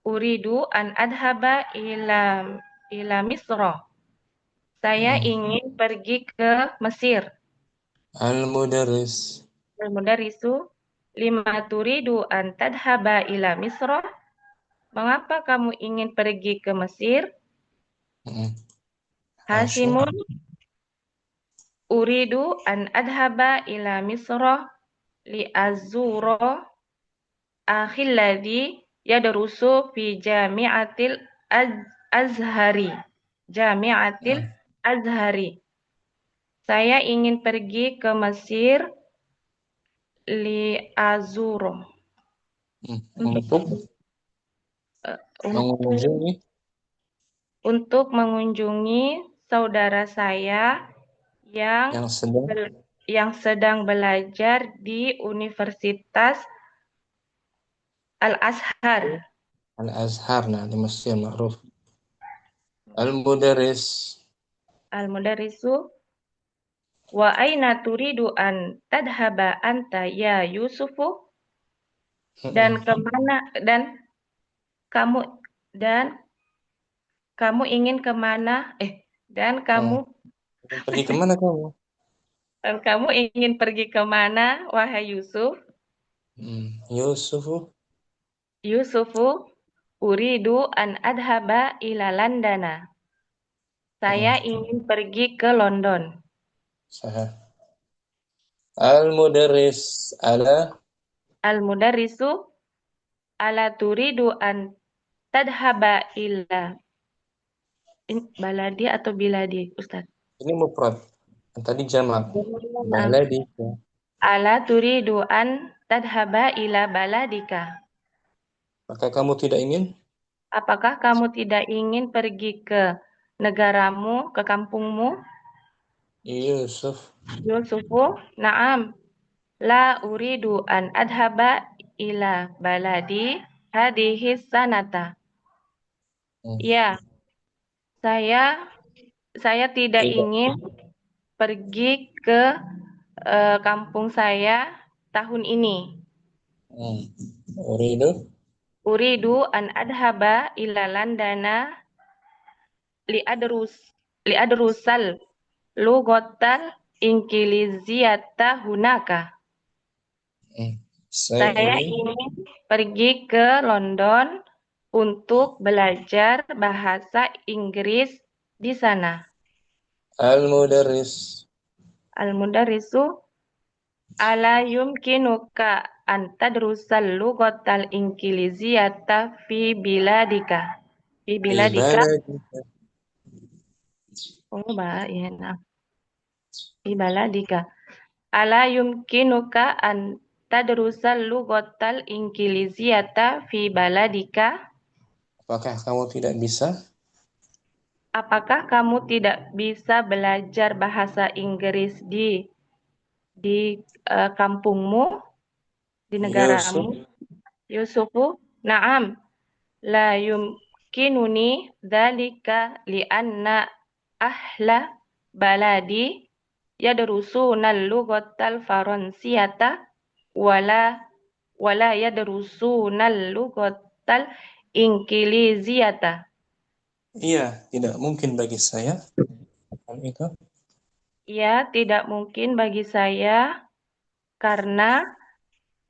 Uridu an adhaba ila Misra. Saya ingin pergi ke Mesir. Al-mudarris. Al-mudarrisu. Lima turidu an tadhaba ila Misra. Mengapa kamu ingin pergi ke Mesir? Hasimun. Uridu an adhaba ila Misra li azura akhilladhi yadrusu fi jami'atil Azhari. Saya ingin pergi ke Mesir li azuro. Untuk mengunjungi saudara saya yang sedang belajar di Universitas Al-Azhar. Al-Azhar, nah di Mesir ma'ruf. Al-mudarris. Al-mudarrisu. Wa aina turidu an tadhaba anta ya Yusufu? Dan kamu ingin kemana? Pergi kemana kamu? Dan kamu ingin pergi kemana, wahai Yusuf? Yusufu. Yusufu uridu an adhaba ila Landana. Saya ingin pergi ke London. Sah. Al-mudarris ala Al-mudarrisu ala turidu an tadhaba ila baladi atau biladi, Ustaz? ini mufrad. Tadi jamak. Baladika. Ala turidu an tadhaba ila baladika. Maka kamu tidak ingin? Apakah kamu tidak ingin pergi ke negaramu, ke kampungmu? Yusuf. Yusufu, na'am. La uridu an adhaba ila baladi hadhihi sanata. Ya, saya tidak ingin pergi ke kampung saya tahun ini. Uridu an adhaba ila Landana liadrusal lugotal ingkiliziyata hunaka. Saya ingin pergi ke London untuk belajar bahasa Inggris di sana. Al-mudarrisu ala yumkinuka an tadrusal lugotal ingkiliziyata fi biladika. Fi biladika. Oh, ya, nah. Fi baladika. Ala yumkinuka an tadrusal lugotal ingkiliziyata fi baladika. Apakah kamu tidak bisa? Apakah kamu tidak bisa belajar bahasa Inggris di kampungmu, di negaramu? Yusufu, na'am. La yumkinuni dzalika li'anna ahla baladi yadrusuna al-lughatal faransiyata wala yadrusuna al-lughatal ingkiliziyata. Iya, tidak mungkin bagi saya. Itu. Iya, tidak mungkin bagi saya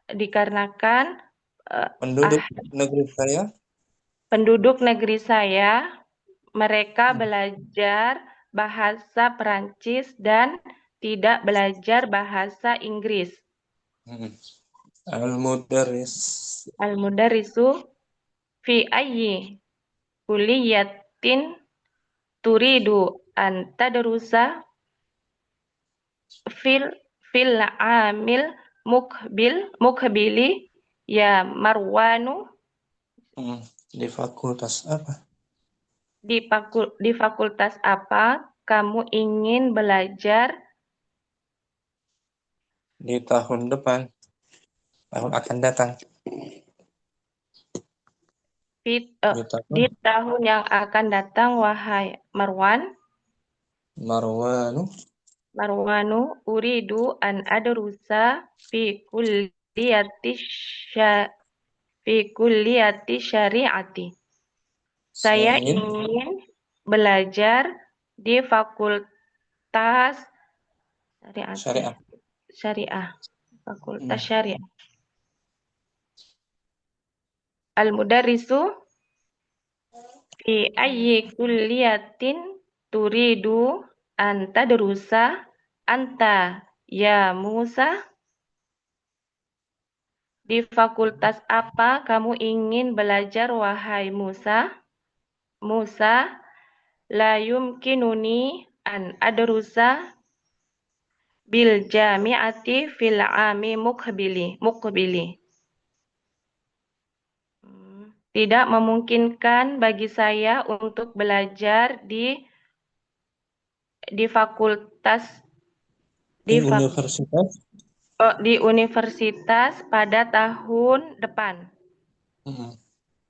dikarenakan penduduk negeri saya mereka belajar bahasa Perancis dan tidak belajar bahasa Inggris. Al-mudarrisu fi ayyi kulliyatin turidu an tadrusa fil amil mukbili ya Marwanu. Di fakultas apa? Di fakultas apa kamu ingin belajar di tahun depan, tahun akan datang? Di tahun yang akan datang, wahai Marwan. Marwanu uridu an adrusa fi kulliyati syari'ati. Saya ingin belajar di fakultas syariah. Fakultas syariah. Al-mudarrisu fi ayyi kulliyatin turidu an tadrusa anta ya Musa. Di fakultas apa kamu ingin belajar, wahai Musa? Musa, la yumkinuni an adrusa bil jami'ati fil ami mukbili. Tidak memungkinkan bagi saya untuk belajar di fakultas di universitas pada tahun depan.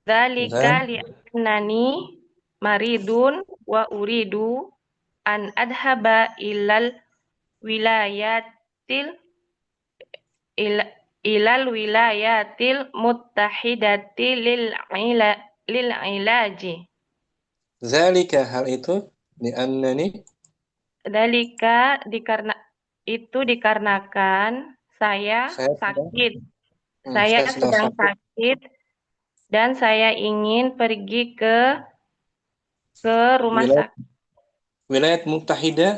Dzalika li'annani maridun wa uridu an adhaba ilal wilayatil muttahidati lil ilaji. Zalika, hal itu, li'annani, dikarenakan saya sakit. Saya sedang sakit Dan saya ingin pergi ke rumah Wilayah, sakit. Wilayah Muttahidah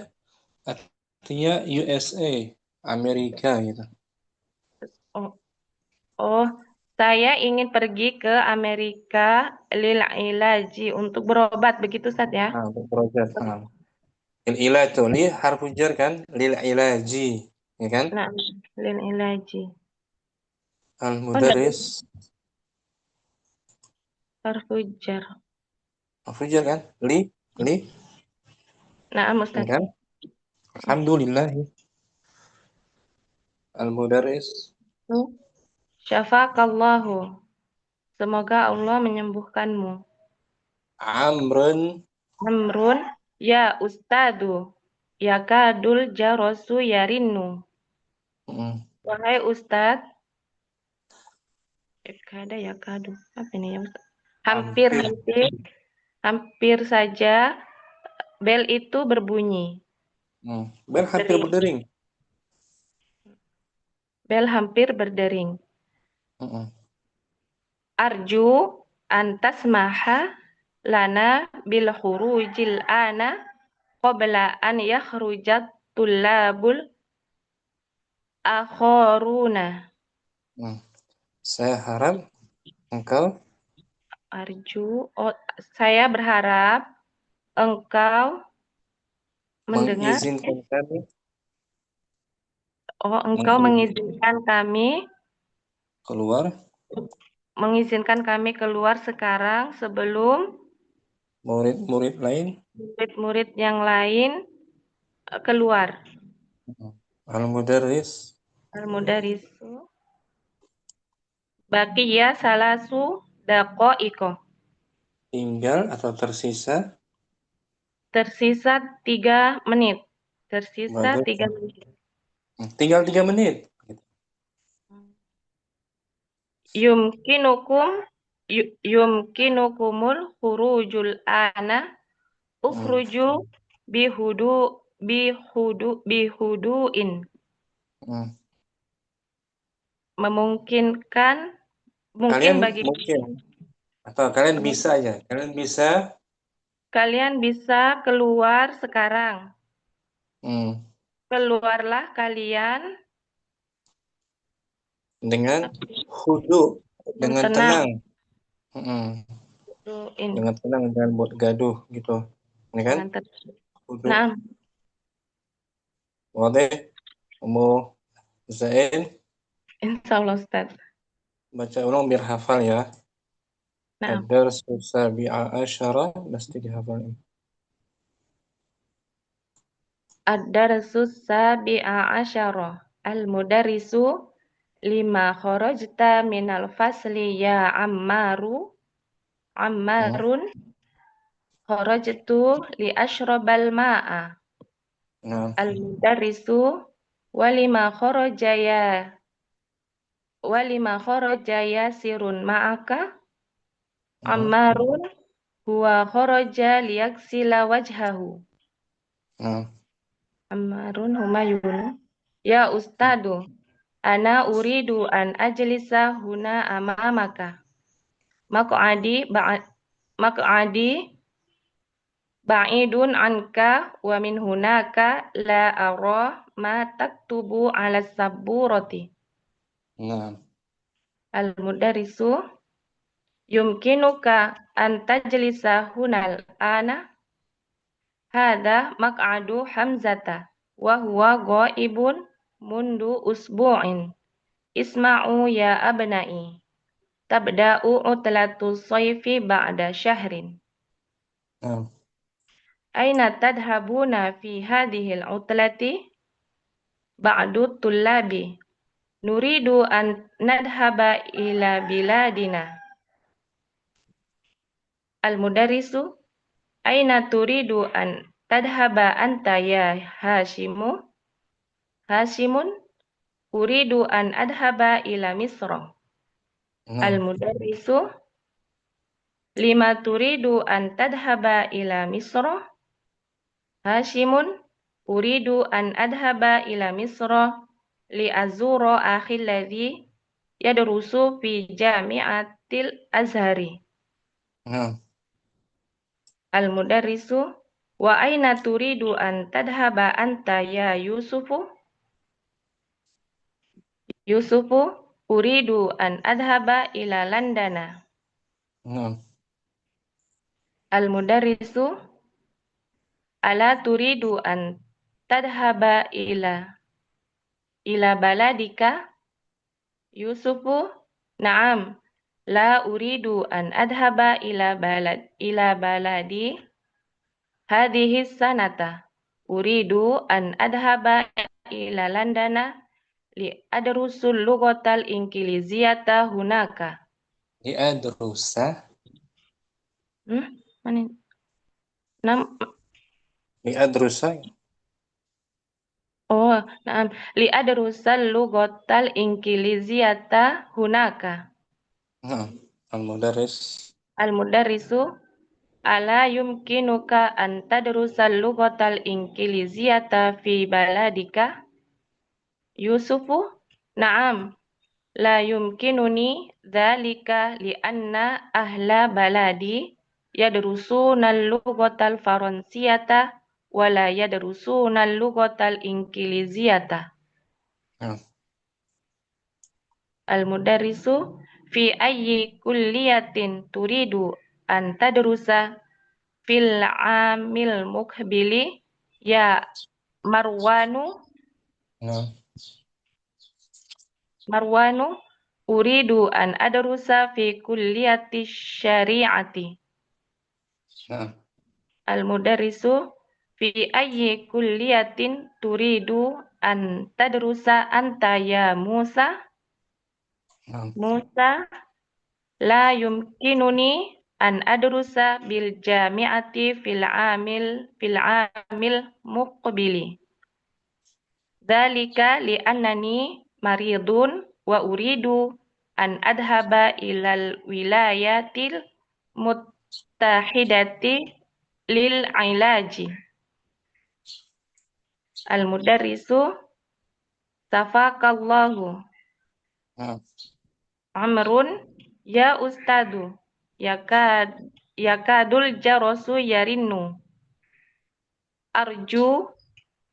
artinya USA, Amerika gitu. Oh, saya ingin pergi ke Amerika lil ilaji untuk berobat, begitu Ustaz ya? Nah, untuk berobat. Lil ilaj tuh, li harfu jar kan, lil ilaji, ya kan? Nah, lil ilaji. Al Oh, enggak, mudarris, harfu jar. harfu jar kan, li, Nah, ya Ustaz. kan? Alhamdulillah. Al mudarris. Syafaqallahu. Semoga Allah menyembuhkanmu. Amrun. Amrun, ya Ustadu, yakadul jarosu yarinnu. Wahai Ustadz, yakadu, apa ini ya Ustaz? Hampir saja bel itu berbunyi. Bel hampir berdering. Bel hampir berdering. Arju antas maha lana bil khurujil ana qabla an yakhrujat tullabul akharuna. Saya harap engkau saya berharap engkau mendengar. mengizinkan kami. Engkau mengizinkan kami keluar. Mengizinkan kami keluar sekarang sebelum murid-murid lain. Murid-murid yang lain keluar. Al-mudarris. Al-mudarrisu. Baqiya salasu daqaiqo. Tinggal atau tersisa? Tersisa 3 menit. Tersisa 3 menit. Tinggal 3 menit. Yumkinukumul khurujul ana ukhruju bihuduin. Memungkinkan Kalian bagi atau kalian bisa aja. Kalian bisa keluar sekarang. Keluarlah kalian dengan hudu, dengan tenang. Dengan tenang, jangan buat gaduh gitu. Ini kan? Hudu. Nah. Wadih, Ummu Zain. Insyaallah Ustaz. Baca ulang biar hafal ya. Nah. Ad-darsu sabi'a asyara, mesti dihafal. Ad-darsu sabi'a asyara. Al-mudarrisu lima kharajta minal fasli ya Ammarun kharajtu li ashrabal ma'a. Al-mudarrisu walima kharaja sirun ma'aka. Ammarun huwa kharaja liyaksila wajhahu. Ammarun humayun. Ya Ustadu, ana uridu an ajlisa huna amamaka. Maq'adi ba'idun anka wa min hunaka la ara ma taktubu ala sabburati. Al-mudarrisu yumkinuka an tajlisa hunal ana. Hadha maq'adu Hamzata wa huwa ghaibun mundu usbu'in. Isma'u ya abna'i. Tabda'u utlatu sayfi ba'da syahrin. Aina tadhabuna fi hadhil utlati? Ba'du tullabi. Nuridu an nadhaba ila biladina. Al-mudarrisu. Aina turidu an tadhaba anta ya Hashimu? Hashimun. Uridu an adhaba ila Misra. Al-mudarrisu. Lima turidu an tadhaba ila Misra. Hashimun. Uridu an adhaba ila Misra li azura akhi alladhi yadrusu fi jami'ati Kuliyatil Azhari. Al-mudarrisu wa aina turidu an tadhhaba anta ya Yusufu? Yusufu, uridu an adhaba ila Landana. Al-mudarrisu, ala turidu an tadhhaba ila baladika? Yusufu, na'am, la uridu an adhaba ila baladi hadhihi sanata. Uridu an adhaba ila Landana li adrusul lughatal ingiliziyata hunaka. Li adrusa. Mana? Li adrusa. Oh, na'am. Li adrusal lughatal ingiliziyata hunaka. Al-mudarris. Al-mudarrisu, ala yumkinuka an tadrusal lughatal ingiliziyata fi baladika? Yusufu, na'am, la yumkinuni dzalika li'anna ahla baladi yadrusuna al-lughatal faransiyata wa la yadrusuna al-lughatal ingiliziyata. Al-mudarrisu, fi ayyi kulliyatin turidu an tadrusa fil amil muqbili ya Marwanu? Marwanu, uridu an adrusa fi kulliyati syari'ati. Al-mudarrisu, fi ayyi kulliyatin turidu an tadrusa anta ya Musa? Musa, la yumkinuni an adrusa bil jami'ati fil amil muqbili. Dzalika li'annani maridun wa uridu an adhaba ilal wilayatil muttahidati lil ilaji. Al-mudarrisu, safakallahu. Amrun, ya ustadu, yakadul jarasu yarinnu. Arju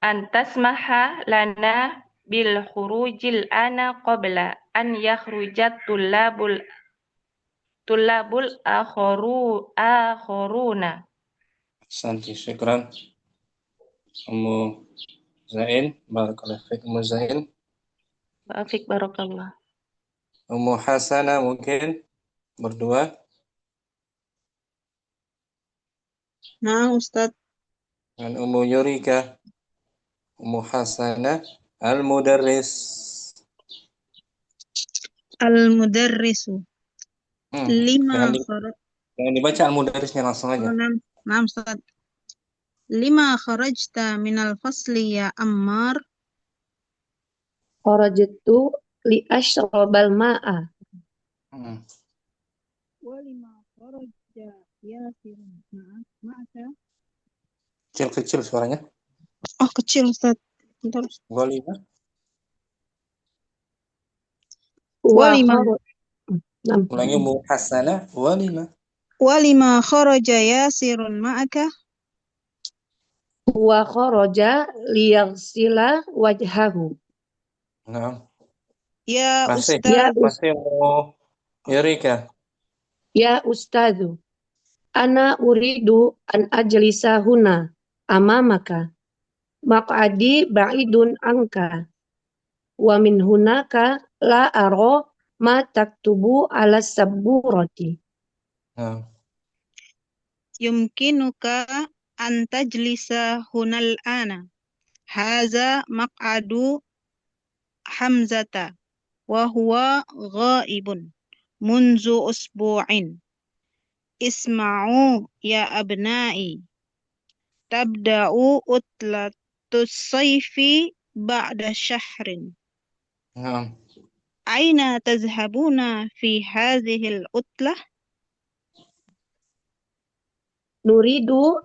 an tasmaha lana bil khurujil ana qabla an yakhrujat tullabul akhoruna. Santi, syukran. Ummu Zain, barakallahu fiik Ummu Zain. Baafik barakallah. Ummu Hasana mungkin berdua. Nah, Ustadz. Dan Ummu Yurika. Ummu Hasana, al-mudarris. Al-mudarrisu. Jangan dibaca al-mudarrisnya langsung aja. Nah, Ustadz. Lima kharajta minal fasli ya Ammar? Kharajtu li ashrabal ma'a. Walima kharaja Yasir ma'aka? Kecil-kecil suaranya. Oh, kecil, Ustaz. Bentar. Walima. Ulangi Ummu Hasanah. Walima kharaja Yasirun ma'aka? Wa kharaja liyaghsila wajhahu. Nah. Ya Masih Ummu Yurika. Ya Ustadzu, ana uridu an ajlisa huna amamaka. Maq'adi ba'idun anka. Wa min hunaka la ara ma taktubu ala sabburati. Yumkinuka an tajlisa hunal ana. Haza maq'adu Hamzata wa huwa ghaibun munzu usbu'in. Isma'u ya abna'i. Tabda'u utlatus sayfi ba'da syahrin. Aina tazhabuna fi hadhil utlah? Nuridu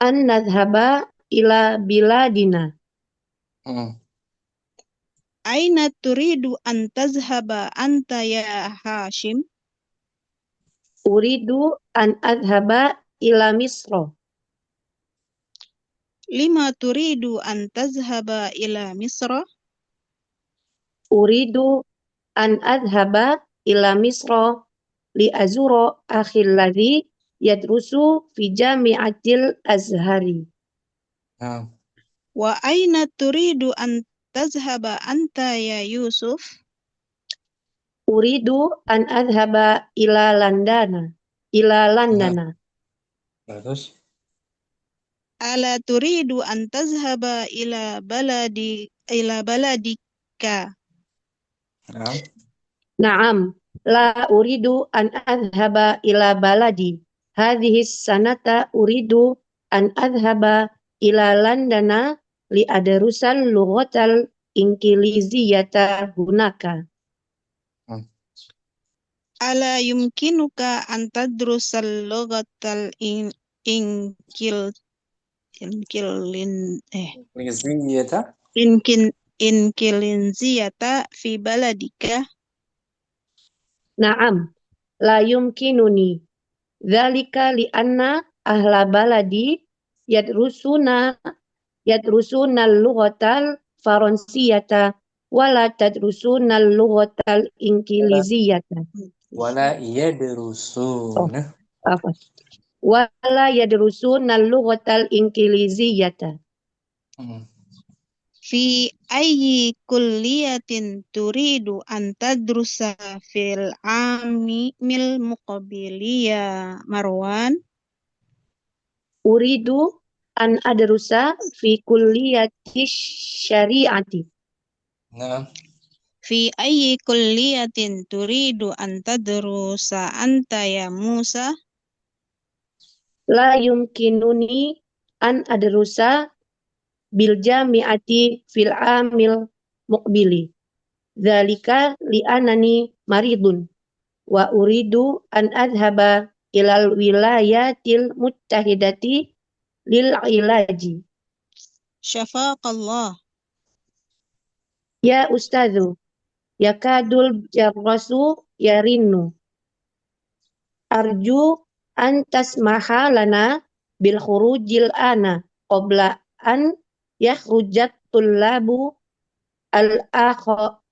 an nadhhaba ila biladina. Aina turidu an tazhaba anta ya Hashim? Uridu an adhaba ila Misra. Lima turidu an tazhaba ila Misra? Uridu an adhaba ila Misra li azura akhil ladzi yadrusu fi jami'atil Azhari. Wa aina turidu an tazhaba anta ya Yusuf? Uridu an adhaba ila Landana. Bagus. Ala turidu an tazhaba ila baladika? Naam, la uridu an adhaba ila baladi. Hadhihi sanata uridu an adhaba ila Landana li adarusal lughatal Inggiliziyata hunaka. Ala yumkinuka an tadrusal lughatal Inggiliziyata fi baladika? Naam, la yumkinuni. Dzalika li anna ahla baladi yadrusuna al-lughatal faransiyata wala tadrusuna al-lughatal inggiliziyata. Wala yadrusuna. Wala yadrusuna al-lughatal inggiliziyata. Fi ayyi kulliyatin turidu an tadrusa fil amil muqabili ya Marwan? Uridu an adrusa fi kulliyati syari'ati. Nah. Fi ayyi kulliyatin turidu an tadrusa anta ya Musa? La yumkinuni an adrusa bil jami'ati fil amil muqbili. Dzalika li anani maridun wa uridu an adhaba ilal wilayatil muttahidati lil ilaji. Syafaqallah. Ya ustadzu, yakadul jarrasu yarinu. Arju an tasmaha lana bil khurujil ana qabla an yakhrujat tullabu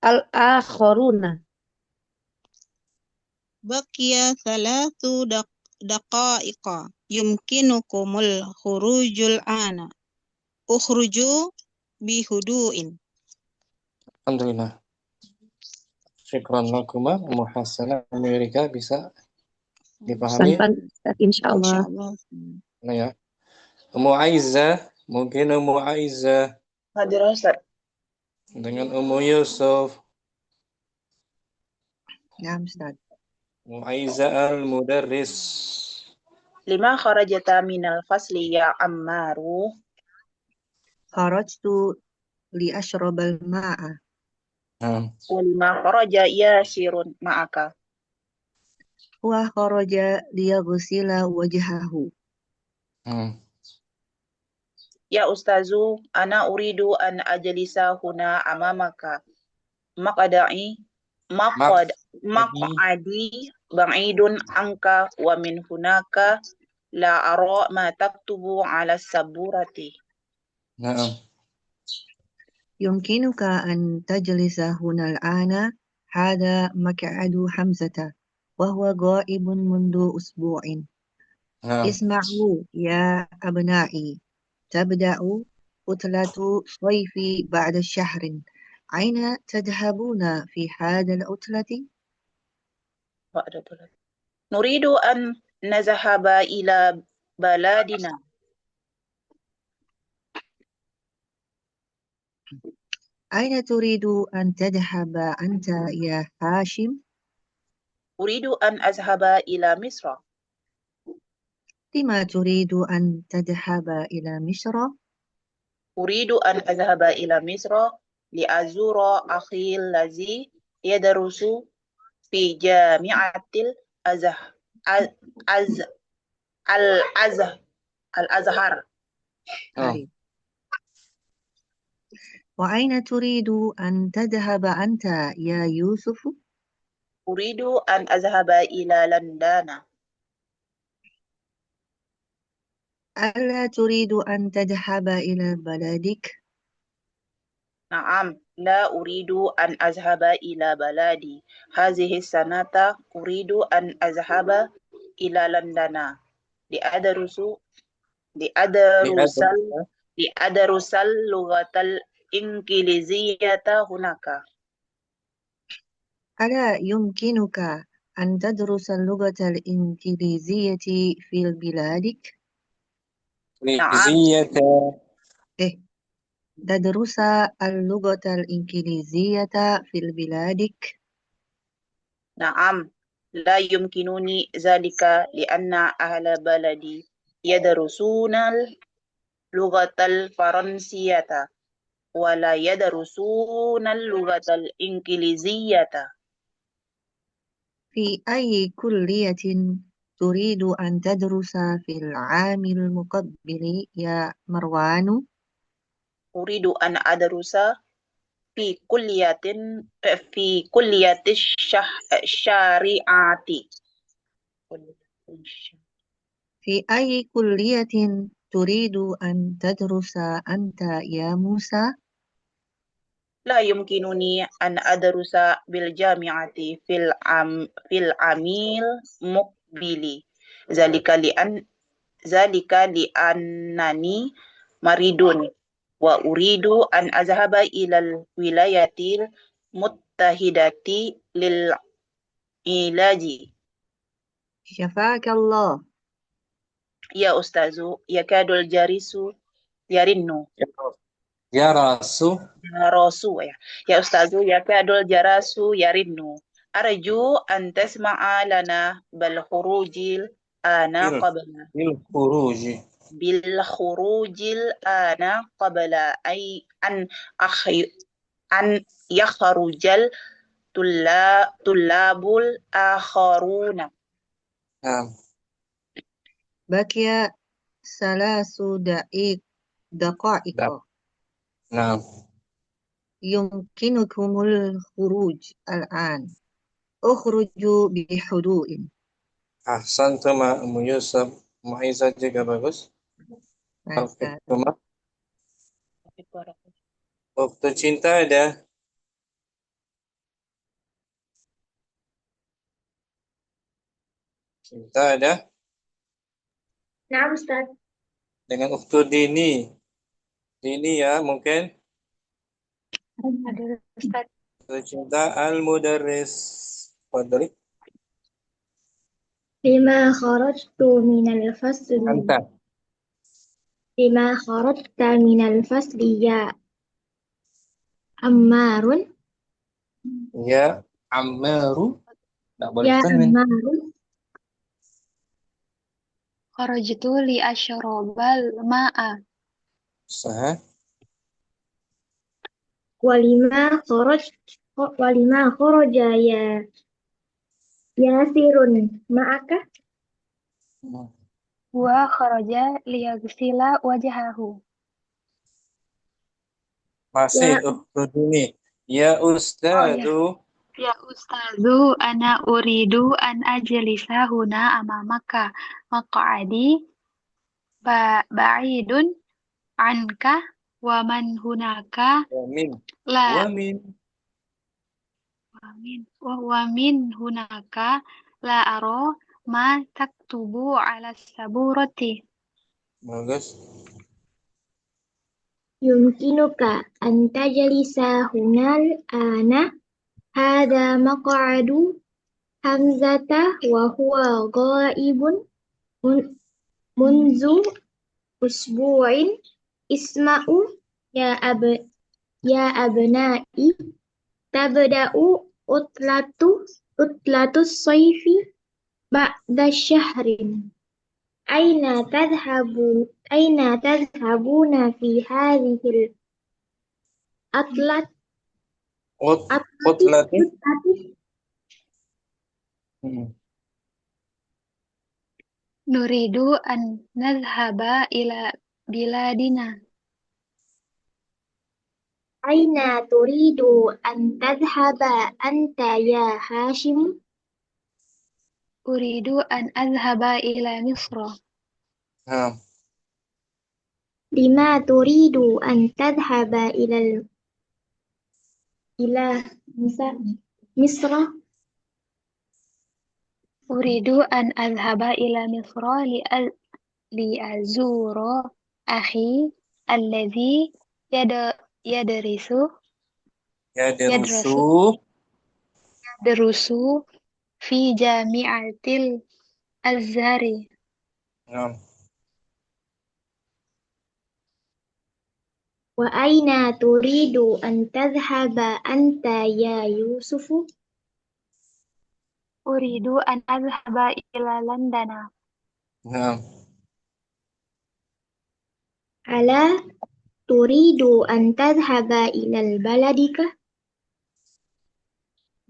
al-akharuna. Baqiya thalathu daqa'iqa yumkinukumul khurujul ana. Ukhruju bihudu'in. Alhamdulillah. Syukran lakuma, Muhassanah Amerika bisa dipahami? Insyaallah. Nah ya. Ummu Aizah, mungkin Ummu Aizah. Hadir Ustaz. Dengan Ummu Yusuf. Ya, Ustaz. Ummu Aizah al-Mudarris. Lima kharajata minal fasli ya Ammaru? Kharajtu li ashrabal ma'a. Wa lima kharaja Yasirun ma'aka? Wa kharaja liyaghsila wajhahu. Ya Ustazu, ana uridu an ajlisa huna amamaka. Maq'adi ba'idun anka wa min hunaka la ara ma taktubu ala saburati. Naam. Yumkinuka an tajlisa huna al-ana. Hada maq'adu Hamzata wa huwa ghaibun mundu usbu'in. Isma'u ya abna'i. Tabda'u utlatu sayfi ba'da syahrin. Aina tadhhabuna fi hadha al-utlati? Nuridu an nazahaba ila baladina. Aina turidu an tadhhaba anta ya Hashim? Uridu an azhaba ila Misra. Lima turidu an tadhhaba ila Misra? Uridu an azhaba ila Misra li azura akhi allazi yadrusu fi jami'atil al-Azhar. Wa aina turidu an tadhhaba anta ya Yusuf? Uridu an azhaba ila Landana. ألا تريد أن تذهب إلى بلدك؟ نعم، لا أريد أن أذهب إلى بلدي. هذه السنة أريد أن أذهب إلى لندن لأدرس لأدرس لأدرس لأدرس اللغة الإنجليزية هناك. ألا يمكنك أن تدرس اللغة الإنجليزية في بلادك؟ نعم إنجليزية تدرس اللغة الإنجليزية في بلادك؟ نعم، لا يمكنني ذلك لأن أهل بلدي يدرسون اللغة الفرنسية ولا يدرسون اللغة الإنجليزية. في أي كلية تريد أن تدرس في العام المقبل يا مروان؟ أريد أن أدرس في كلية الشريعة. في أي كلية تريد أن تدرس أنت يا موسى؟ لا يمكنني أن أدرس بالجامعة في العام المقبل، ذلك لأنني مريض وأريد أن أذهب إلى الولايات المتحدة للعلاج. شفاك الله. يا أستاذ، يكاد الجرس يرن. جرس يا أستاذ، يكاد الجرس يرن. أرجو أن تسمع لنا بالخروج الآن قبل أن يخرج الطلاب الآخرون. نعم بقي 3 دقائق. نعم يمكنكم الخروج الآن. اخرجوا بهدوء. Ahsantum Ummu Yusuf. Mu'izzah juga bagus. Perfectuma. Waktu cinta ada. Cinta ada. Nah, Ustaz. Dengan Uktu Dini. Dini ya mungkin. Ada Ustaz. Waktu cinta Al-Mudarris. Fadli. Bima kharajtu minal fasli. Anta. Bima kharajta minal fasli ya Ammarun. Ya Ammaru. Tidak boleh Ya tanwin. Ammarun. Kharajtu li asyrabal ma'a. Sah. Walima kharaja ya Yasirun ma'aka. Wa kharaja liyaghsila wajhahu. Masih Uktu Dini. Ya Ustadu. Ya Ustazu, ana uridu an ajlisa huna amamaka maq'adi ba'idun anka wa man hunaka la wa min hunaka la aro ma taktubu ala saburati. Bagus. Yumkinuka an tajlisa hunal ana hada maq'adu Hamzata wa huwa ghaibun munzu usbu'in isma'u ya abna'i tabda'u utlatu sayfi ba'da syahrin. Aina tadhhabuna fi hadhil atlati Nuridu an nadhhaba ila biladina. Aina turidu an tadhhaba anta ya Hashim? Uridu an adhhaba ila Misra. Lima turidu an tadhhaba ila Misra. Uridu an adhhaba ila Misra li'azura akhi alladhi yadrisu Yadrusu. yadrusu fi jami'atil Azhari. Wa aina turidu an tadhhaba anta ya Yusufu? Uridu an adhhaba ila Londana. Ala turidu an tadhhaba ila baladika?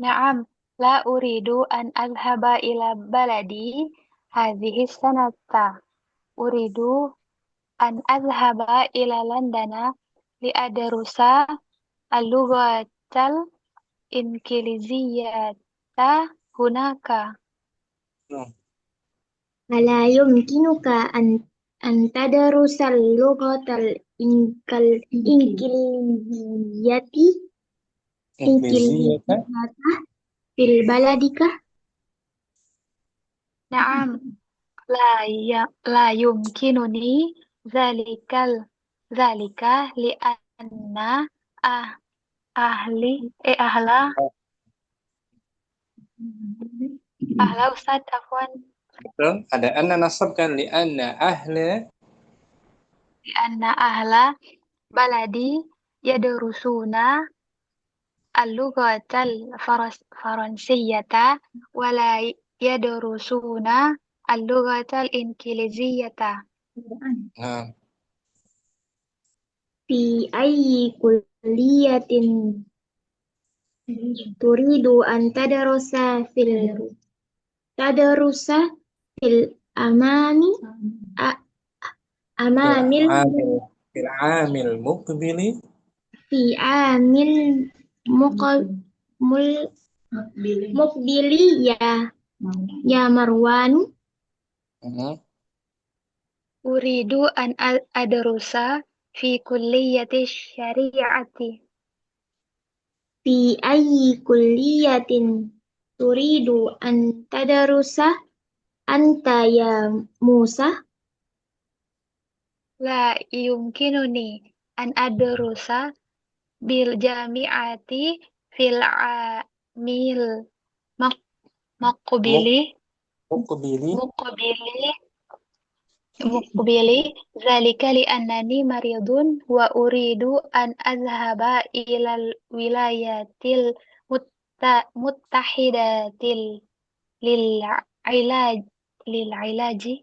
Na'am, la uridu an adhhaba ila baladi hadhihi sanata. Uridu an adhhaba ila Londana li'adrusa al-lughatal inkiliziyata hunaka. Ala yumkinuka an tadrusa al-lughatal inkiliziyata fil baladika? Na'am, la yumkinuni zalika li'anna ahla Ustaz afwan. Betul. Ada anna nasabkan li'anna ahla baladi yadrusuna al-lughatal faransiyata wa la yadrusuna al-lughatal inkiliziyata. Fi ayyi kulliyatin turidu an tadrusa fil fil amil muqbili fi amil muqbili ya Marwan. Uridu an adrusa fi kulliyati syari'ati. Fi ayyi kulliyatin turidu an tadrusa anta ya Musa? La yumkinuni an adrusa bil jami'ati fil amil muqbili zalika li annani maridun wa uridu an azhaba ilal wilayatil muttahidatil lil ilaji.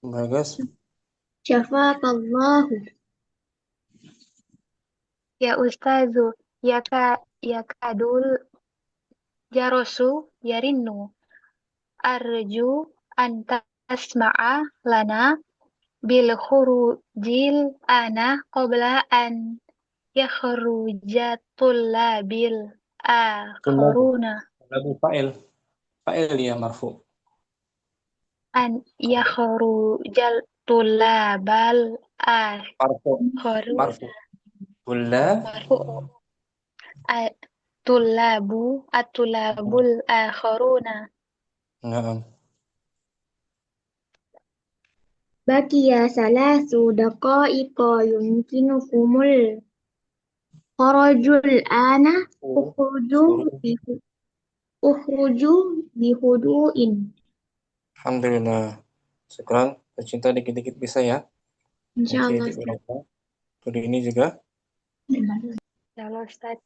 Bagus. Syafaqallahu. Ya Ustazu, ya kadul jarosu yarinnu. Arju an tasma'a lana bil khurujil ana qabla an yakhruja tullabil akharuna. Fa'il ya marfu. An yakhrujal tullabal akharuna. Marfu. At-tullabul akharuna. Baqiya salasu daqa'iqa yumkinukumul kharajul ana ukhruju bihudu'in. Alhamdulillah. Syukran. Tercinta dikit-dikit bisa ya. Insyaallah. Kali ini juga. Insyaallah Ustaz.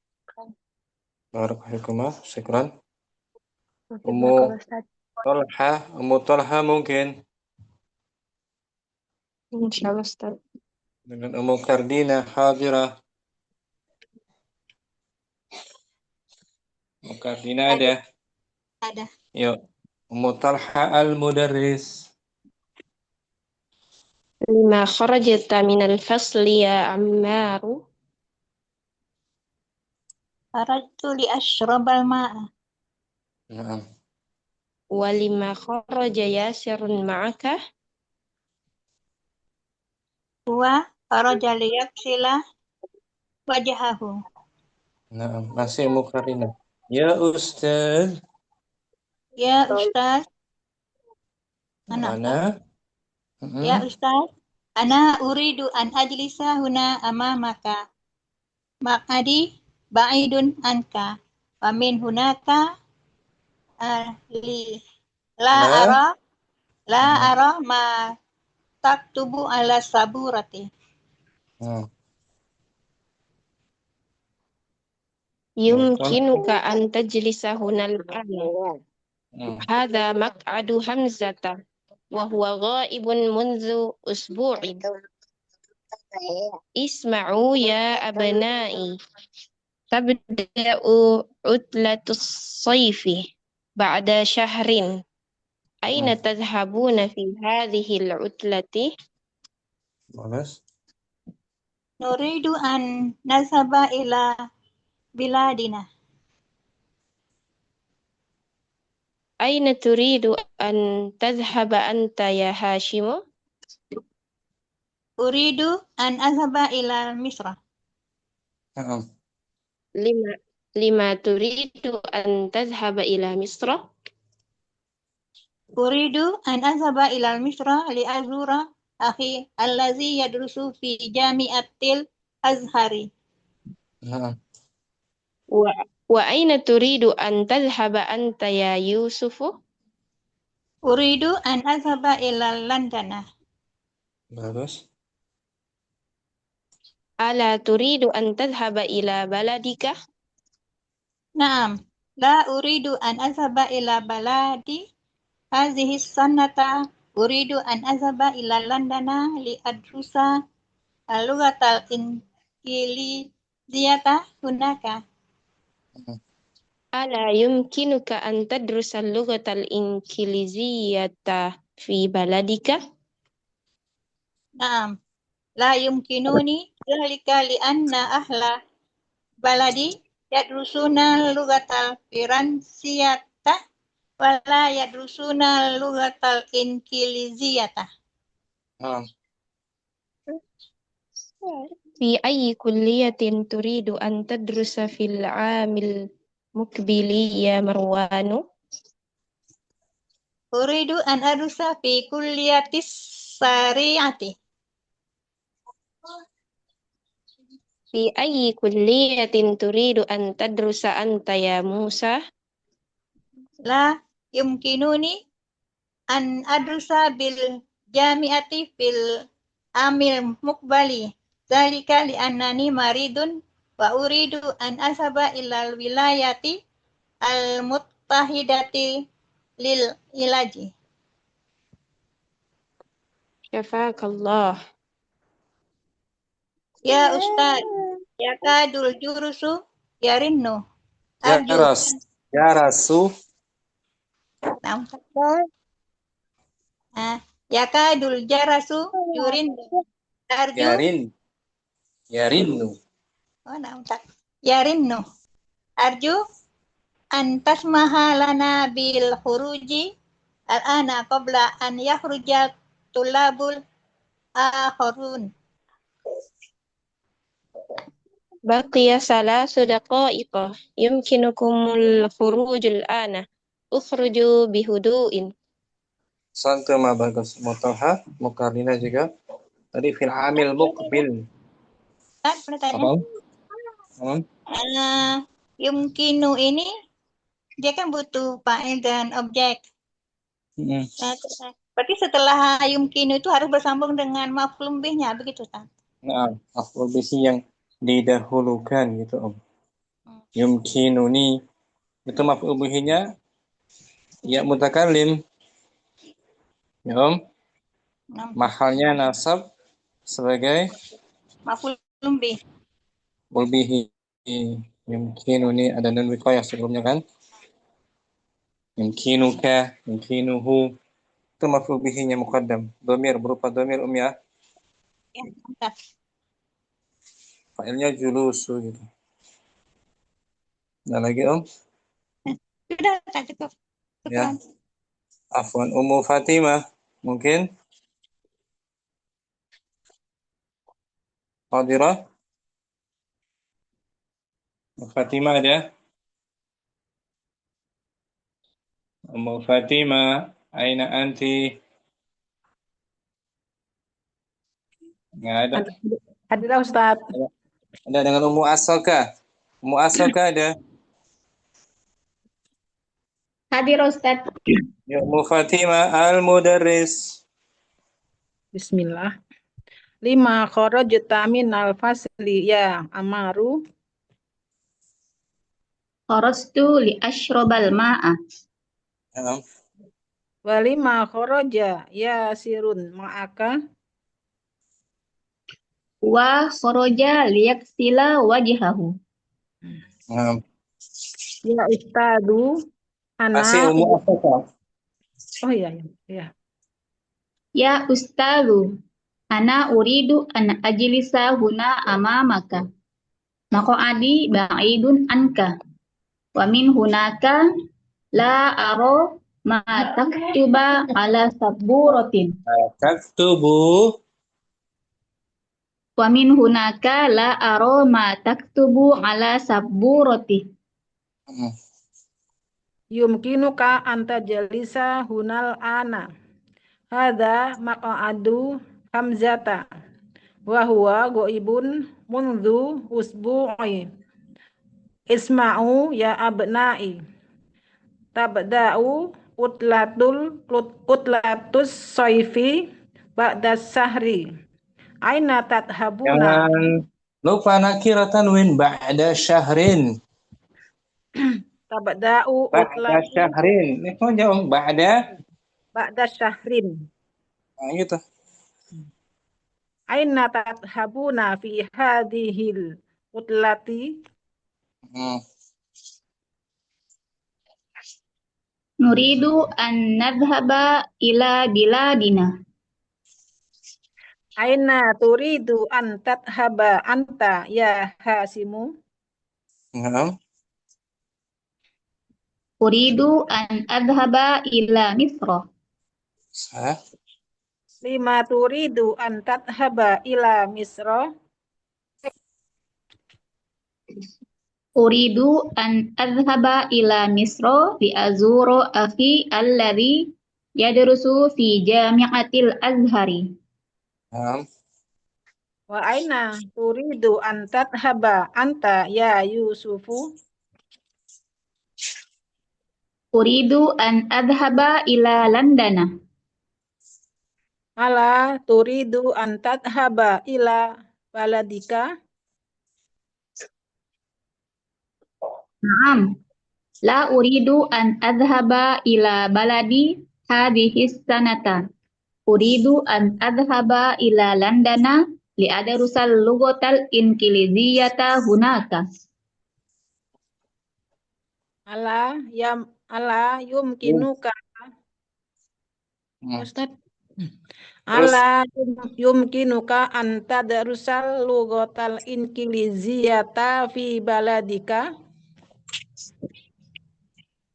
Barakallahu. Syukran. Ummu Talha mungkin. Insyaallah Ustaz. Dengan Ummu Kardina hadirah. Ummu Kardina ada? Ada. Yuk. Ummu Talha al-mudarris. Lima kharajta minal fasli ya Ammaru. Kharajtu li ashrabal ma'a. Naam. Wa lima kharaja Yasirun ma'aka. Huwa kharaja liyaghsila wajhahu. Nah, masih Mukarrina. Ya Ustaz. Ya Ustaz, Ana. ya Ustaz, ana uridu an ajlisa huna amamaka. Maq'adi ba'idun anka. Wa min hunaka la ara ma taktubu ala saburati. Yumkinuka an tajlisa hunal ana. Hadha maq'adu Hamzata wa huwa ghaibun munzu usbu'in. Isma'u ya abna'i. Tabda'u utlatus sayfi ba'da syahrin. Aina tadhhabuna fi hadhihi al-utlati? Balas. Nuridu an nazhaba ila biladina. Aina turidu an tadhhaba anta ya Hashimu? Uridu an azhaba ila Misra. Lima turidu an tadhhaba ila Misra? Uridu an azhaba ila Misra li azura akhi allazi yadrusu fi jami'atil Azhari. Wa aina turidu an tadhhaba anta ya Yusufu? Uridu an azhaba ila Londana. Bagus. Ala turidu an tadhhaba ila baladika? Naam, la uridu an azhaba ila baladi hazihi sanata. Uridu an azhaba ila Londana li adrusa al-lughatal injiliziyata hunaka. Ala yumkinuka an tadrusa al-lughatal inkiliziyata fi baladika? Naam, la yumkinuni dzalika li anna ahla baladi yadrusuna lughatal firansiyata wa la yadrusuna lughatal inkiliziyata. Fi ayyi kulliyatin turidu an tadrusa fil 'amil mukbili ya Marwanu? Uridu an adrusa fi kulliyatis syari'ati. Fi ayyi kulliyatin turidu an tadrusa anta ya Musa? La yumkinuni an adrusa bil jami'ati fil amil mukbali. Zalika li annani maridun wa uridu an asaba ilal wilayati al muttahidati lil ilaji. Syafakallah. Ya Ustaz, yakadul jurusu yarinnu. Jarasu. Yakadul jarasu yurinnu. Yarinnu. Yarinnu. Arju an tasmaha lana bil khuruji al-ana qabla an yakhruja tulabul akharun. Baqiya salasu daqa'iqa yumkinukumul khurujul ana. Ukhruju bihudu'in. Santu ma bagus. Mutaha, Mukarrina juga. Tadi fil amil muqbil. Yumkinu ini dia kan butuh fa'il dan objek. Berarti setelah yumkinu itu harus bersambung dengan maf'ul bihnya, begitu kan? Nah, maf'ul bih yang didahulukan gitu Om. Yumkinuni itu maf'ul bihnya ya mutakallim. Ya Om. Mahalnya nasab sebagai maf'ul bih. Maf'ul bih. Yumkinuni ada nun wiqayah sebelumnya kan? Yumkinuka, yumkinuhu. Itu maf'ul bihnya muqaddam. Dhamir berupa dhamir ya. Ya, Fa'ilnya julusu gitu. Ada lagi Om? Sudah, cukup. Ya. Afwan, Ummu Fatimah mungkin? Hadirah? Fatimah ada? Ummu Fatimah, aina anti? Nggak ada. Hadirah Ustaz. Ada dengan Ummu Asoka. Ummu Asoka ada? Hadir Ustaz. Ya Ummu Fatimah al-mudarris. Bismillah. 5 kharajta minal fasli ya Amaru. Kharastu li ashrabal ma'a. Wa 5 kharaja ya sirun ma'aka. Wa kharaja liyaksila wajhahu. Ya Ustadu Masih ana. Ummu Asoka. Oh iya. Ya Ustazu, ana uridu an ajlisa huna amamaka. Maq'adi ba'idun anka. Wa min hunaka la aro ma taktuba ala saburatin. Taktubu. Wa min hunaka la aro ma taktubu ala saburati. Yumkinuka anta jalisa hunal ana. Hadza maq'adu Hamzata. Wa huwa ghaibun mundu usbu'i. Isma'u ya abna'i. Tabda'u utlatus soifi ba'da sahri. Aina tadhabuna. Jangan lupa nakirah tanwin ba'da syahrin. Tabda'u Ba'da syahrin. Ini kok jauh ba'da syahrin. Nah, gitu. Aina tadhabuna fi hadhil utlati. Nuridu an nadhhaba ila biladina. Aina turidu an tadhhaba anta ya Hasimu. Uridu an adhhaba ila Misra. Lima turidu an tadhhaba ila Misra. Uridu an adhhaba ila Misra li azuru akhi alladhi yadrusu fi jami'atil Azhari. Wa aina turidu an tadhhaba anta ya Yusufu. Uridu an adhhaba ila Londana. Ala turidu an tadhhaba ila baladika. Naam. La uridu an adhhaba ila baladi hadhihi sanata. Uridu an adhhaba ila Londana li adrusal lughatal inqiliziyata hunaka. Ala yumkinuka. Ustaz. Ala yumkinuka an tadrusal lughatal inqiliziyata fi baladika.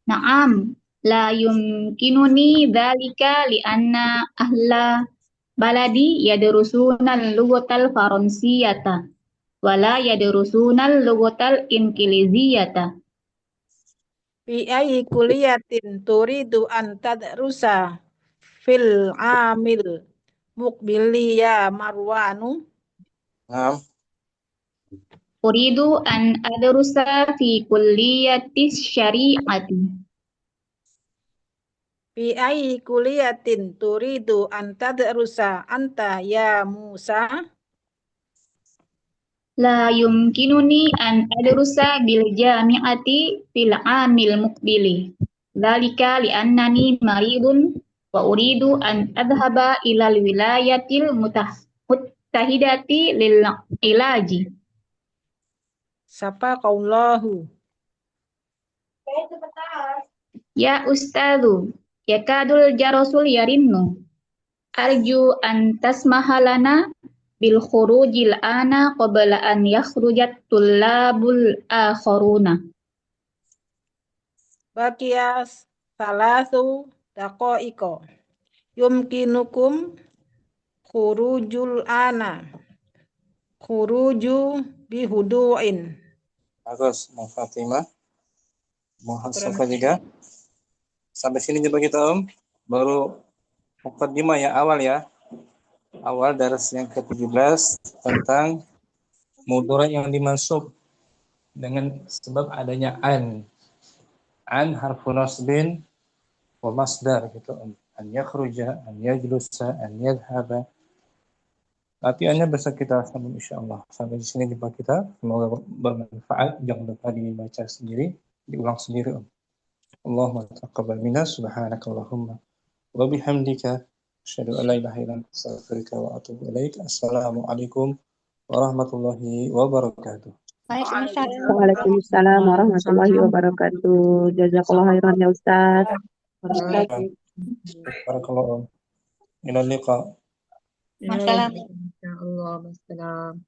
Naam, la yumkinuni dzalika li anna ahla baladi yadrusuna al-lughatal faransiyata wa la yadrusuna al-lughatal inqiliziyata. Fi ayyi kulliyatin turidu an tadrusa fil amil muqbili ya Marwanu. Uridu an adrusa fi kulliyatis syari'ati. Fi ayyi kulliyatin turidu an tadrusa anta ya Musa. La yumkinuni an adrusa bil jami'ati fil amil muqbili. Dzalika li annani maridun wa uridu an adhhaba ilal wilayatil muttahidati lil ilaji. Sapa qaullahu. Ya Ustadzu, yakadul jarasul yarinnu. Arju an tasmahalana bil khurujil ana qabla an yakhrujat tullabul akharuna. Baqiyas salasu daqa'iqa. Yumkinukum khurujul ana. khuruju bihudu'in. Bagus, Mbak Fatimah. Muhasabah juga. Sampai sini coba kita baru mukaddimah ya, awal ya. Awal daras yang ke-17 tentang mudhari yang dimansub dengan sebab adanya an. An harfu nasbin wa masdar gitu. An yakhruja, an yajlusa, an yadhhaba. Latihannya bisa kita sambung insyaallah. Sampai di sini jumpa kita. Semoga bermanfaat. Jangan lupa dibaca sendiri, diulang sendiri. Allahumma taqabbal minna subhanakallahumma wa bihamdika asyhadu an la ilaha illa anta astaghfiruka wa atubu ilaik. Assalamualaikum warahmatullahi wabarakatuh. Waalaikumsalam warahmatullahi wabarakatuh. Jazakallah khairan ya Ustaz. Barakallahu. Ila liqa. Insyaallah. Wassalam.